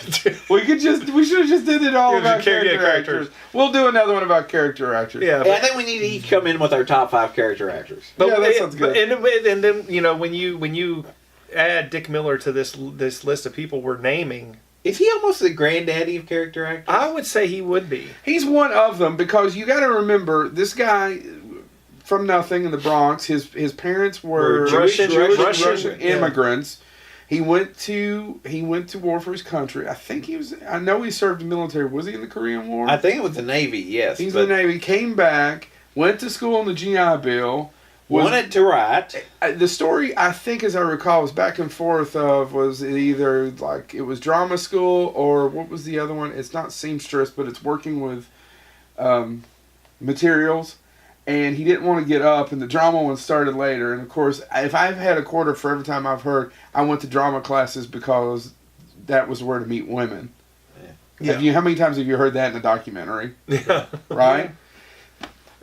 We should have just did it all Yeah, about character character actors. We'll do another one about character actors. Yeah. I think we need to each come in with our top 5 character actors. Yeah, that sounds good. And then when you add Dick Miller to this list of people we're naming, Is he almost the granddaddy of character actors? I would say he would be. He's one of them because you got to remember this guy from nothing in the Bronx. His parents were Russian immigrants. He went to war for his country. I know he served in the military. Was he in the Korean War? I think it was the Navy, yes. He's but in the Navy. Came back. Went to school on the GI Bill. wanted to write. The story, I think, as I recall, was back and forth of was either like it was drama school or what was the other one? It's not seamstress, but it's working with materials. And he didn't want to get up, and the drama one started later. And of course, if I've had a quarter for every time I've heard, I went to drama classes because that was where to meet women. Yeah. How many times have you heard that in a documentary? Yeah. Right?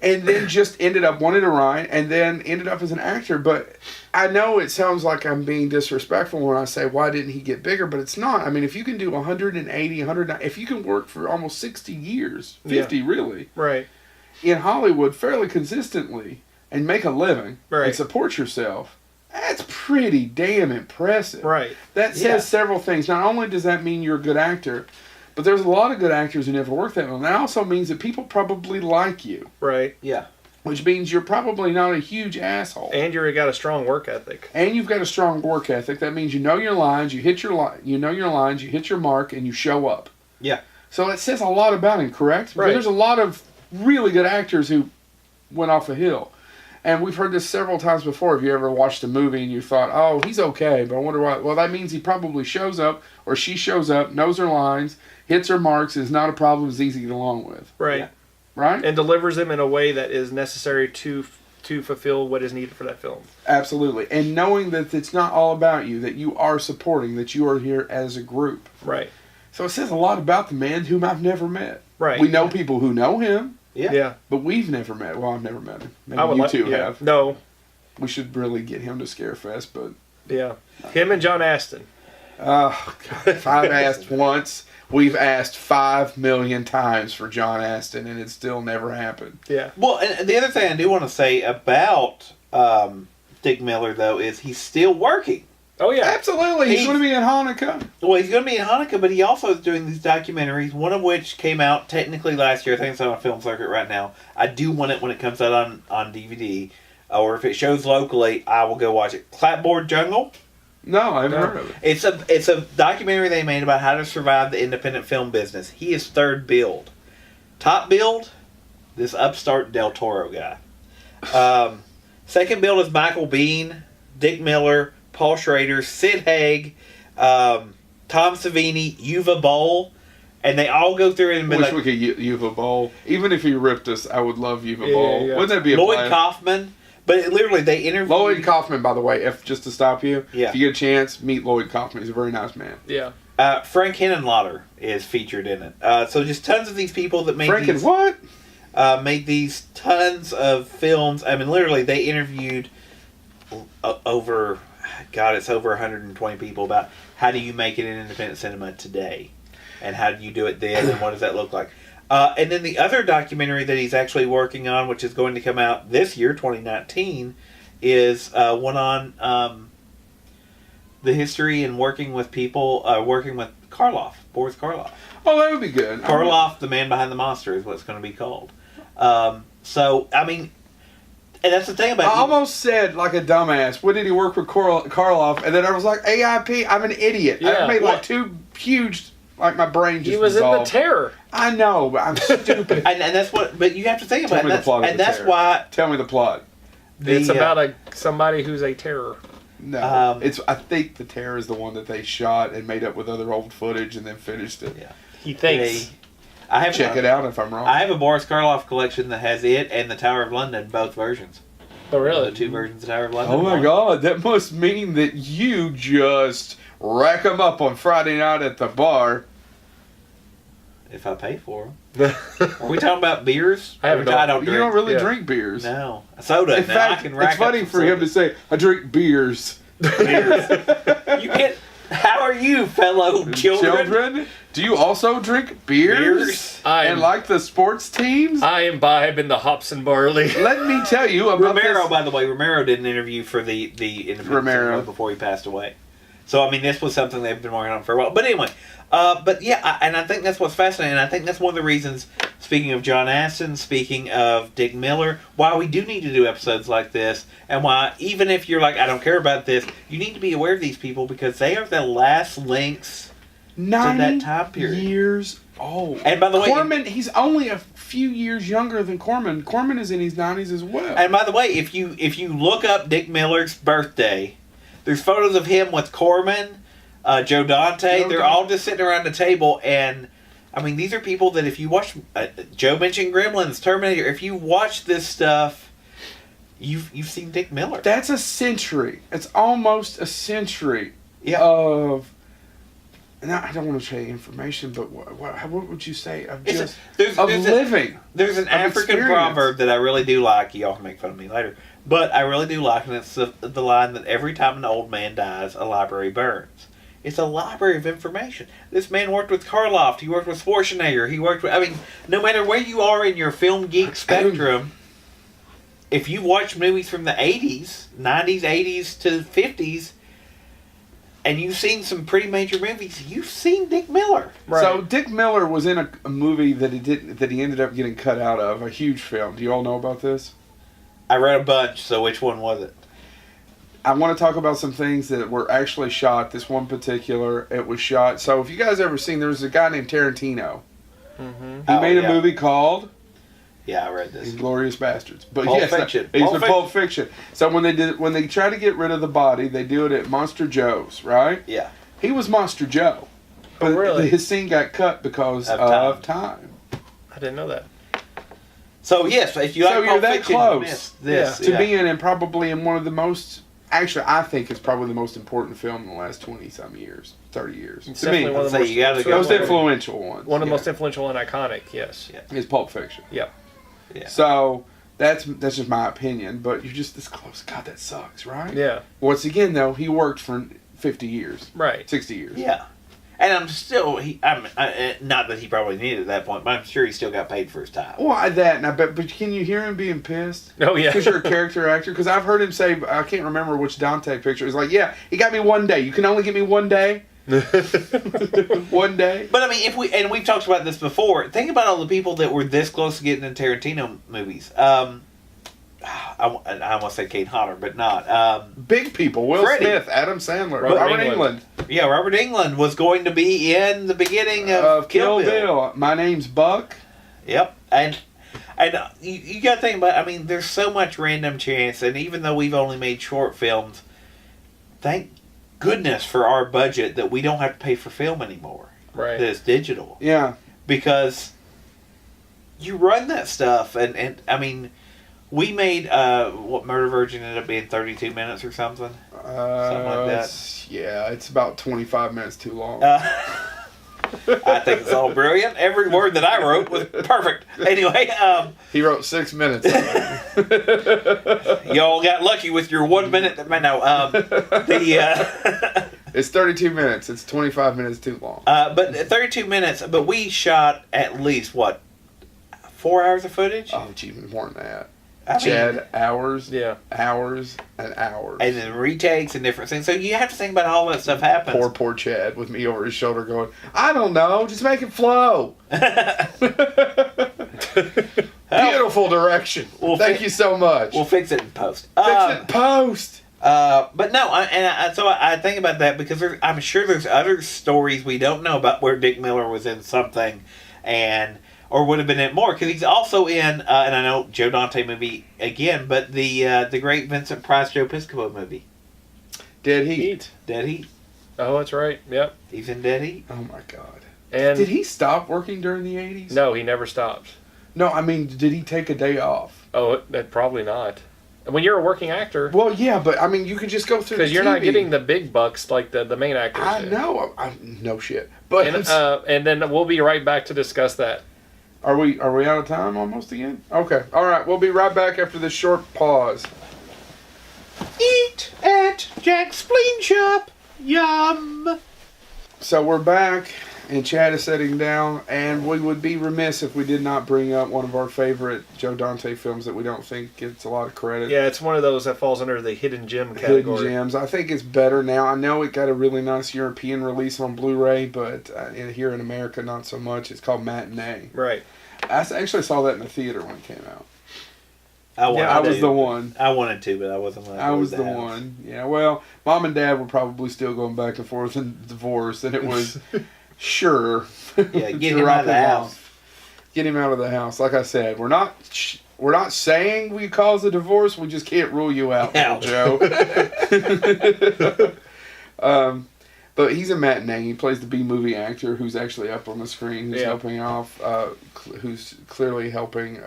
And then just wanted to write, and then ended up as an actor. But I know it sounds like I'm being disrespectful when I say, why didn't he get bigger? But it's not. I mean, if you can do 180, 190, if you can work for almost 60 years, 50 really, Right. in Hollywood fairly consistently, and make a living, Right. and support yourself, that's pretty damn impressive. Right. That says Yeah. several things. Not only does that mean you're a good actor, but there's a lot of good actors who never work that long. That also means that people probably like you, Right. Yeah. which means you're probably not a huge asshole. And you've got a strong work ethic. And you've got a strong work ethic. That means you know your lines, you hit your lines, you hit your mark, and you show up. Yeah. So it says a lot about him, correct? Because Right. there's a lot of really good actors who went off a hill. And we've heard this several times before. If you ever watched a movie and you thought, oh, he's okay, but I wonder why. Well, that means he probably shows up, or she shows up, knows her lines, hits her marks, is not a problem, is easy to get along with. Right. Yeah. Right? And delivers them in a way that is necessary to fulfill what is needed for that film. Absolutely. And knowing that it's not all about you, that you are supporting, that you are here as a group. Right. So it says a lot about the man whom I've never met. Right. We know people who know him, Yeah. Yeah. but we've never met. Well, I've never met him. Maybe I would you like two yeah. have. No. We should really get him to Scarefest, but Yeah. Him and John Aston. oh, God, if I've asked once, we've asked 5 million times for John Aston, and it still never happened. Yeah. Well, and the other thing I do want to say about Dick Miller, though, is he's still working. Oh yeah. Absolutely. He's He- going to be in Hanukkah. Well, he's going to be in Hanukkah, but he also is doing these documentaries, one of which came out technically last year. I think it's on a film circuit right now. I do want it when it comes out on DVD. Or if it shows locally, I will go watch it. Clapboard Jungle. No, I haven't No. heard of it. It's a documentary they made about how to survive the independent film business. He is third build. Top build, this upstart Del Toro guy. Second build is Michael Biehn, Dick Miller, Paul Schrader, Sid Haig, Tom Savini, Yuva Bowl, and they all go through it and be Wish like we could Yuva Bowl. Even if you ripped us, I would love Yuva Yeah, Bowl. yeah. Wouldn't that be a Lloyd blast? Kaufman. But literally, they interviewed Lloyd Kaufman, by the way, if just to stop you, Yeah. if you get a chance, meet Lloyd Kaufman. He's a very nice man. Yeah. Frank Henenlotter is featured in it. So just tons of these people that made Franken these, what? made these tons of films. I mean, literally, they interviewed over, God, it's over 120 people about how do you make it in independent cinema today, and how do you do it then, and what does that look like. And then the other documentary that he's actually working on, which is going to come out this year, 2019, is one on the history and working with people, working with Karloff, Boris Karloff. Oh, that would be good. Karloff, the man behind the monster, is what it's going to be called. So, I mean, and that's the thing I about it. almost said like a dumbass. When did he work with Karloff? And then I was like, AIP. I'm an idiot. Yeah. I made What? like two huge. Like my brain just He was in the dissolved. Terror. I know, but I'm stupid. And that's what, but you have to think Tell about me it. the plot of And The that's Terror. why Tell me the plot. It's about somebody who's a terror. No, I think the Terror is the one that they shot and made up with other old footage and then finished it. Yeah. He thinks. I have Check it out if I'm wrong. I have a Boris Karloff collection that has it and the Tower of London, both versions. Oh really? The two versions of Tower of London. Oh my One- God, that must mean that you just rack them up on Friday night at the bar. If I pay for them. Are we talking about beers? I haven't I don't You drink. don't really Yeah. drink beers. No. Soda. In now fact, I can rack it's funny up for him to say, I drink beers. beers. You can't. How are you, fellow children? Do you also drink beers? I And am, like the sports teams? I imbibe in the hops and barley. Let me tell you about Romero, this. by the way, Romero did an interview for the Independent Romero. Cinema before he passed away. So, I mean, this was something they've been working on for a while. But anyway, but yeah, and I think that's what's fascinating. I think that's one of the reasons, speaking of John Astin, speaking of Dick Miller, why we do need to do episodes like this, and why, even if you're like, I don't care about this, you need to be aware of these people because they are the last links 90 that time period. years old. And by the way- Corman, he's only a few years younger than Corman. Corman is in his 90s as well. And by the way, if you look up Dick Miller's birthday, there's photos of him with Corman, Joe Dante. Joe They're Dante. all just sitting around the table, and I mean, these are people that if you watch, Joe mentioned Gremlins, Terminator. If you watch this stuff, you've seen Dick Miller. That's a century. It's almost a century Yeah. of. And I don't want to say information, but what would you say of It's a- just there's- of there's a- living? There's an of African experience. proverb that I really do like. Y'all can make fun of me later. But I really do like, and it's the line that every time an old man dies, a library burns. It's a library of information. This man worked with Karloff. He worked with Schwarzenegger. He worked with, I mean, no matter where you are in your film geek spectrum, if you watch movies from the 80s, 90s, 80s to 50s, and you've seen some pretty major movies, you've seen Dick Miller. Right. So Dick Miller was in a movie that he ended up getting cut out of, a huge film. Do you all know about this? I read a bunch, so which one was it? I want to talk about some things that were actually shot. This one particular, it was shot. So if you guys ever seen, there was a guy named Tarantino. Mm-hmm. He Oh, made a yeah. movie called Yeah, I read this. Inglorious Bastards. But Pulp yes, Fiction. He's Pulp in Fiction. Pulp Fiction. So when they try to get rid of the body, they do it at Monster Joe's, right? Yeah. He was Monster Joe. But Oh, really? his scene got cut because Of of time. time. I didn't know that. So yes, if you So like you're Pulp that Fiction, you close. missed this. To yeah. be in and probably in one of the most, actually I think it's probably the most important film in the last 20-some years, 30 years. It's To me, definitely one of I'd the say you gotta most, go most with it. influential ones. one of the yeah, most influential and iconic. Yes. Yeah. is Pulp Fiction. Yep. Yeah. So that's just my opinion, but you're just this close. God, that sucks, right? Yeah. Once again, though, he worked for 50 years, Right. 60 years. Yeah. And I'm still, not that he probably needed it at that point, but I'm sure he still got paid for his time. Well, that, and I bet, but can you hear him being pissed? Oh, yeah. Because you're a character actor. Because I've heard him say, I can't remember which Dante picture. He's like, yeah, he got me one day. You can only give me one day. One day. But I mean, we've talked about this before. Think about all the people that were this close to getting in Tarantino movies. I almost said Kate Hodder, but not. Big people. Will Freddie. Smith, Adam Sandler, Robert Robert Englund. Englund. Yeah, Robert Englund was going to be in the beginning of Kill Bill. My name's Buck. Yep, and you got to think about. I mean, there's so much random chance, and even though we've only made short films, thank goodness for our budget that we don't have to pay for film anymore. Right. That it's digital. Yeah. Because you run that stuff, and I mean, we made what Murder Virgin ended up being 32 minutes or something. Something like that. Yeah, it's about 25 minutes too long. I think it's all brilliant. Every word that I wrote was perfect. Anyway, he wrote 6 minutes. y'all got lucky with your 1 minute. It's 32 minutes. It's 25 minutes too long. But 32 minutes. But we shot at least what 4 hours of footage. Oh, it's even more than that. I mean, Chad, hours, Yeah. hours, and hours. and then retakes and different things. So you have to think about how all that stuff happens. Poor Chad with me over his shoulder going, I don't know, just make it flow. Beautiful direction. Thank you so much. We'll fix it in post. Fix it in post. But no, so I think about that because I'm sure there's other stories we don't know about where Dick Miller was in something, or would have been in more because he's also in, and I know Joe Dante movie again, but the great Vincent Price Joe Piscopo movie, Dead Heat. Dead Heat. Oh, that's right. Yep. He's in Dead Heat. Oh my God. And Did he stop working during the 80s? No, he never stopped. No, I mean, did he take a day off? Oh, that probably not. When you're a working actor, Well, yeah, but I mean, you could just go through because the you're not TV. getting the big bucks like the main actors. I do. know. No shit. But And then we'll be right back to discuss that. are we out of time almost again? Okay. All right. We'll be right back after this short pause. Eat at Jack's Spleen Shop. Yum. So we're back, and Chad is sitting down, and we would be remiss if we did not bring up one of our favorite Joe Dante films that we don't think gets a lot of credit. Yeah, it's one of those that falls under the hidden gem Hidden category. Gems. I think it's better now. I know it got a really nice European release on Blu-ray, but here in America, not so much. It's called Matinee. Right. I actually saw that in the theater when it came out. I was the one. I wanted to, but I wasn't allowed to I leave was the the house. one. Yeah, well, Mom and Dad were probably still going back and forth in divorce, and it was sure. Yeah, get him out of the house. Get him out of the house. Like I said, we're not saying we cause a divorce. We just can't rule you out, little Joe. But he's a Matinee. He plays the B-movie actor who's actually up on the screen, who's helping off, who's clearly helping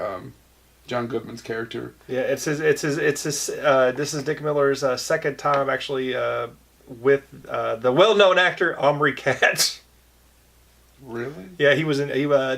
John Goodman's character. Yeah, it's his. This is Dick Miller's second time actually with the well-known actor Omri Katz. Really? Yeah, he was in.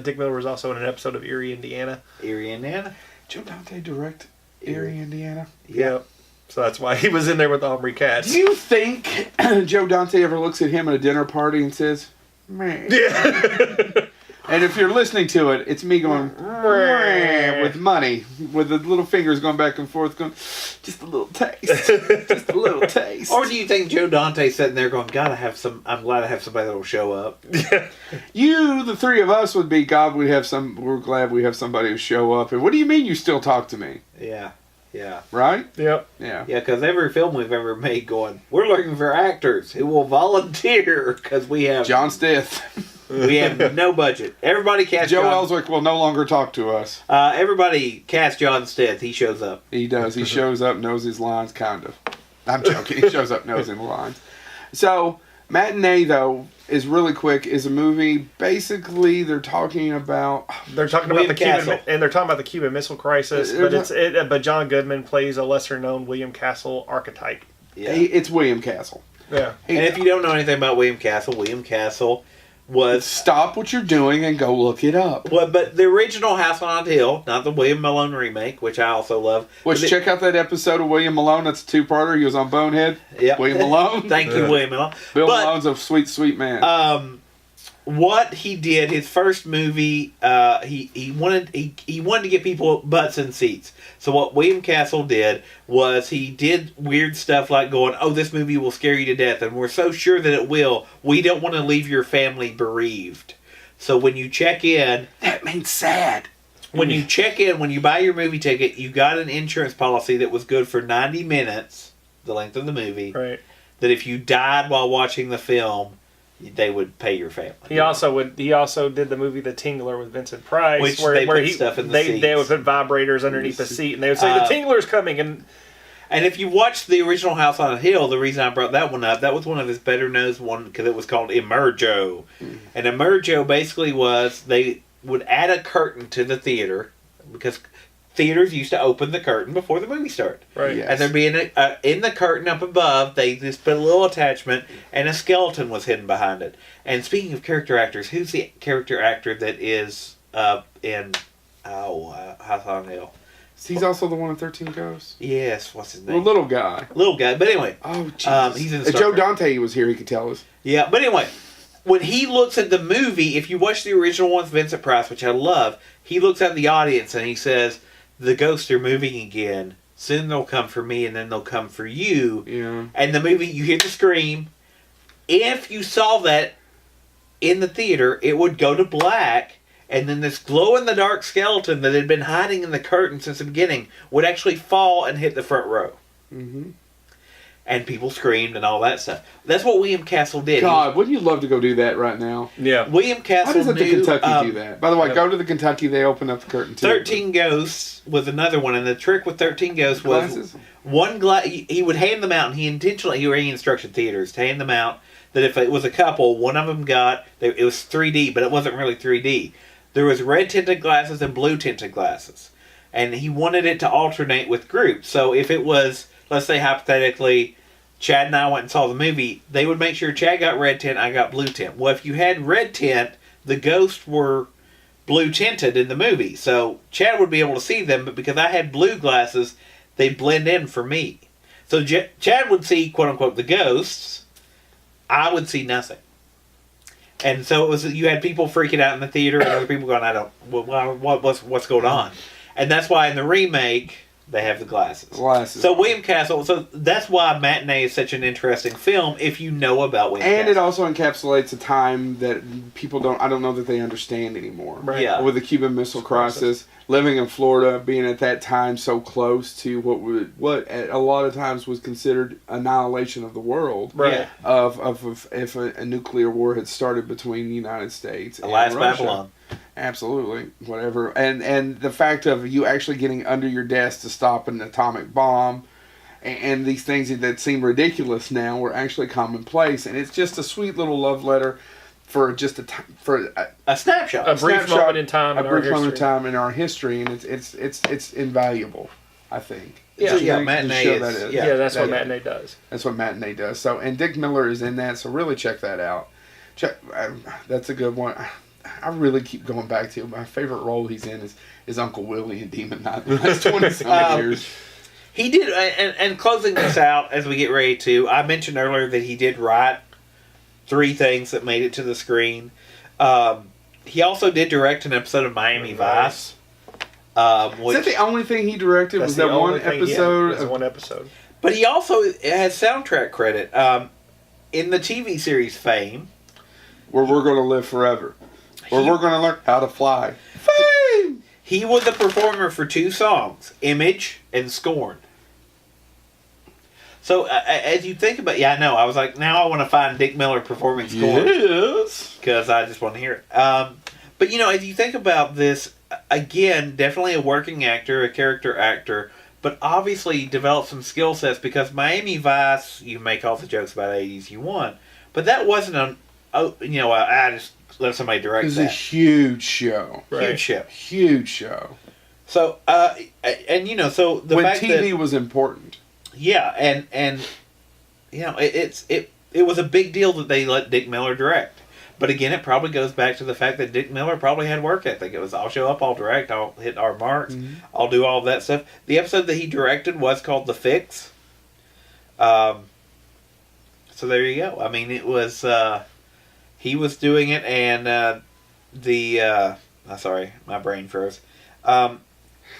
Dick Miller was also in an episode of Erie, Indiana. Erie, Indiana. Joe Dante direct Erie, Indiana? Yeah. So that's why he was in there with Omri Katz. Do you think Joe Dante ever looks at him at a dinner party and says, "Meh"? Yeah. And if you're listening to it, it's me going, "Meh," with money, with the little fingers going back and forth, going, just a little taste, just a little taste. Or do you think Joe Dante's sitting there going, "God, I'm glad I have somebody that'll show up." You, the three of us, would be, God, we're glad we have somebody who show up. And what do you mean you still talk to me? Yeah. Yeah. Right? Yep. Yeah. Yeah, because every film we've ever made going, we're looking for actors who will volunteer because we have John Stith. we have no budget. Everybody cast Joe John, Ellswick will no longer talk to us. everybody cast John Stith. He shows up. He does. He shows up, knows his lines, kind of. I'm joking. He shows up, knows his lines. So, Matinee, though, is really quick. Is a movie. Basically, they're talking about. They're talking William about the Cuban, Castle. and they're talking about the Cuban Missile Crisis. But John Goodman plays a lesser-known William Castle archetype. Yeah. It's William Castle. Yeah. And if you don't know anything about William Castle was Stop what you're doing and go look it up. well, but the original House on Haunted Hill, not the William Malone remake, which I also love. Which, check out that episode of William Malone. That's a two-parter. He was on Bonehead. Yep. William Malone. Thank you, William Malone. Bill But, Malone's a sweet, sweet man. what he did, his first movie, he wanted to get people butts in seats. So what William Castle did was he did weird stuff like going, "Oh, this movie will scare you to death, and we're so sure that it will. We don't want to leave your family bereaved. So when you check in, that means sad. when you buy your movie ticket, you got an insurance policy that was good for 90 minutes, the length of the movie. Right. That if you died while watching the film, they would pay your family. He also did the movie The Tingler with Vincent Price, Which where they put he stuff in the they would seats. put vibrators underneath the seat, and they would say the Tingler's coming, and if you watch the original House on a Hill, the reason I brought that one up, that was one of his better known one because it was called Emergo. And Emergo basically was they would add a curtain to the theater because theaters used to open the curtain before the movie started. right. Yeah. And there'd be in the curtain up above, they just put a little attachment, and a skeleton was hidden behind it. And speaking of character actors, who's the character actor that is in House on Hill? He's also the one in 13 Ghosts. Yes, what's his The name? little guy. Little guy. But anyway, Oh, jeez. he's in If Star Joe Trek. Dante was here, he could tell us. Yeah, but anyway, when he looks at the movie, if you watch the original one with Vincent Price, which I love, he looks at the audience and he says, "The ghosts are moving again. Soon they'll come for me, and then they'll come for you." Yeah. And the movie, you hear the scream. If you saw that in the theater, it would go to black, and then this glow-in-the-dark skeleton that had been hiding in the curtain since the beginning would actually fall and hit the front row. Mm-hmm. And people screamed and all that stuff. That's what William Castle did. God, wouldn't you love to go do that right now? Yeah. William Why Castle doesn't the knew, Kentucky do that? By the way, yeah. go to the Kentucky. They open up the curtain too. 13 Ghosts was another one, and the trick with 13 Ghosts was Glasses? one glass. He would hand them out, and he instructed theaters to hand them out that if it was a couple, one of them got it was 3D, but it wasn't really 3D. There was red tinted glasses and blue tinted glasses, and he wanted it to alternate with groups. So if it was, let's say hypothetically, Chad and I went and saw the movie, they would make sure Chad got red tint, I got blue tint. Well, if you had red tint, the ghosts were blue tinted in the movie. So Chad would be able to see them, but because I had blue glasses, they'd blend in for me. So Chad would see, quote unquote, the ghosts. I would see nothing. And so it was, you had people freaking out in the theater and other people going, what's going on? And that's why in the remake, they have the glasses. Glasses. So William Castle, so that's why Matinee is such an interesting film if you know about William And it Castle. also encapsulates a time that people I don't know that they understand anymore. Right. Yeah. With the Cuban Missile Crisis, living in Florida, being at that time so close to what at a lot of times was considered annihilation of the world. Right. Yeah. Of if a nuclear war had started between the United States and Last Russia. Babylon. Absolutely, whatever, and the fact of you actually getting under your desk to stop an atomic bomb, and these things that seem ridiculous now were actually commonplace, and it's just a sweet little love letter for just A snapshot. A brief snapshot, moment in time in a our brief moment in history. time in our history, and it's invaluable, I think. Yeah. Just Yeah, to Matinee show is- that is. Yeah, that's what That- Matinee does. That's what Matinee does. So, and Dick Miller is in that, so really check that out. That's a good one. I really keep going back to my favorite role he's in is Uncle Willie in Demon Knight. The last 27 years. He did, and closing this out as we get ready to, I mentioned earlier that he did write 3 things that made it to the screen. He also did direct an episode of Miami Vice. Is that Which, the only thing he directed? That's Was the that one only thing he had. episode? That's one episode. but he also has soundtrack credit. In the TV series Fame, Where We're Gonna Live Forever. Where We're Gonna Learn How to Fly. Fame! he was the performer for 2 songs, Image and Scorn. So as you think about, I know, I was like, now I want to find Dick Miller performing Scorn. Yes. Because I just want to hear it. But as you think about this, again, definitely a working actor, a character actor, but obviously developed some skill sets because Miami Vice, you make all the jokes about 80s you want, but that wasn't I just let somebody It direct was a that. huge show. Right. Huge show. Huge show. So, so the When fact TV that, was important. and it was a big deal that they let Dick Miller direct. But again, it probably goes back to the fact that Dick Miller probably had work ethic. It was, I'll show up, I'll direct, I'll hit our marks, I'll do all of that stuff. The episode that he directed was called The Fix. So there you go. I mean, it was, he was doing it, and sorry, my brain froze.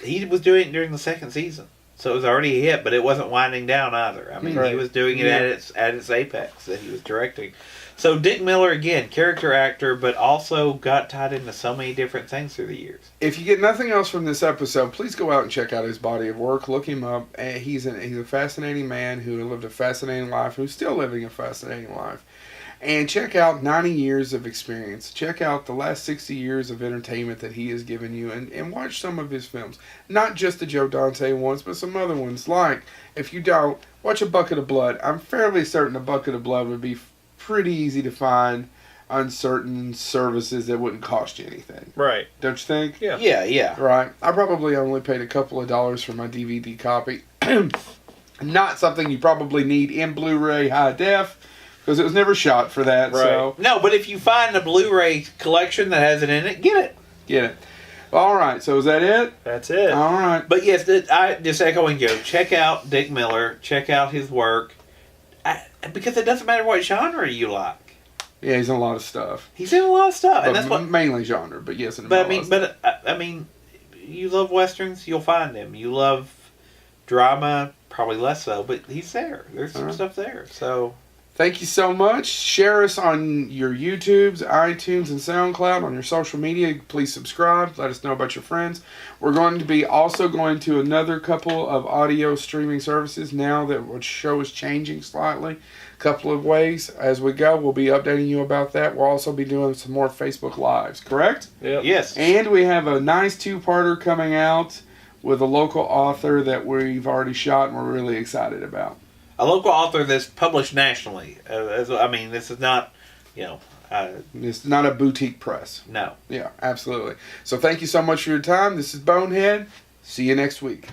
He was doing it during the second season. So it was already a hit, but it wasn't winding down either. I mean, he was doing it at its apex that he was directing. So Dick Miller, again, character actor, but also got tied into so many different things through the years. If you get nothing else from this episode, please go out and check out his body of work. Look him up. He's a fascinating man who lived a fascinating life, who's still living a fascinating life. And check out 90 years of experience. Check out the last 60 years of entertainment that he has given you, and watch some of his films. Not just the Joe Dante ones, but some other ones. Like, if you don't, watch A Bucket of Blood. I'm fairly certain A Bucket of Blood would be pretty easy to find on certain services that wouldn't cost you anything. Right. Don't you think? Yeah. Yeah. Right. I probably only paid a couple of dollars for my DVD copy. Not something you probably need in Blu-ray high def, because it was never shot for that. Right. So No, but if you find a Blu-ray collection that has it in it, get it. get it. All right. So is that it? That's it. All right. But yes, I just echoing Joe. Check out Dick Miller. Check out his work. Because it doesn't matter what genre you like. Yeah, he's in a lot of stuff. He's in a lot of stuff, and But that's what. mainly genre. But yes, in a But lot of stuff. I mean, you love westerns, you'll find him. You love drama, probably less so. But he's there. There's some stuff there. So. Thank you so much. Share us on your YouTubes, iTunes, and SoundCloud, on your social media. Please subscribe. Let us know about your friends. We're going to be also going to another couple of audio streaming services now that the show is changing slightly. A couple of ways. As we go, we'll be updating you about that. We'll also be doing some more Facebook Lives, correct? Yep. Yes. And we have a nice two-parter coming out with a local author that we've already shot and we're really excited about. A local author that's published nationally. I mean, this is not, It's not a boutique press. no. Yeah, absolutely. So thank you so much for your time. This is Bonehead. See you next week.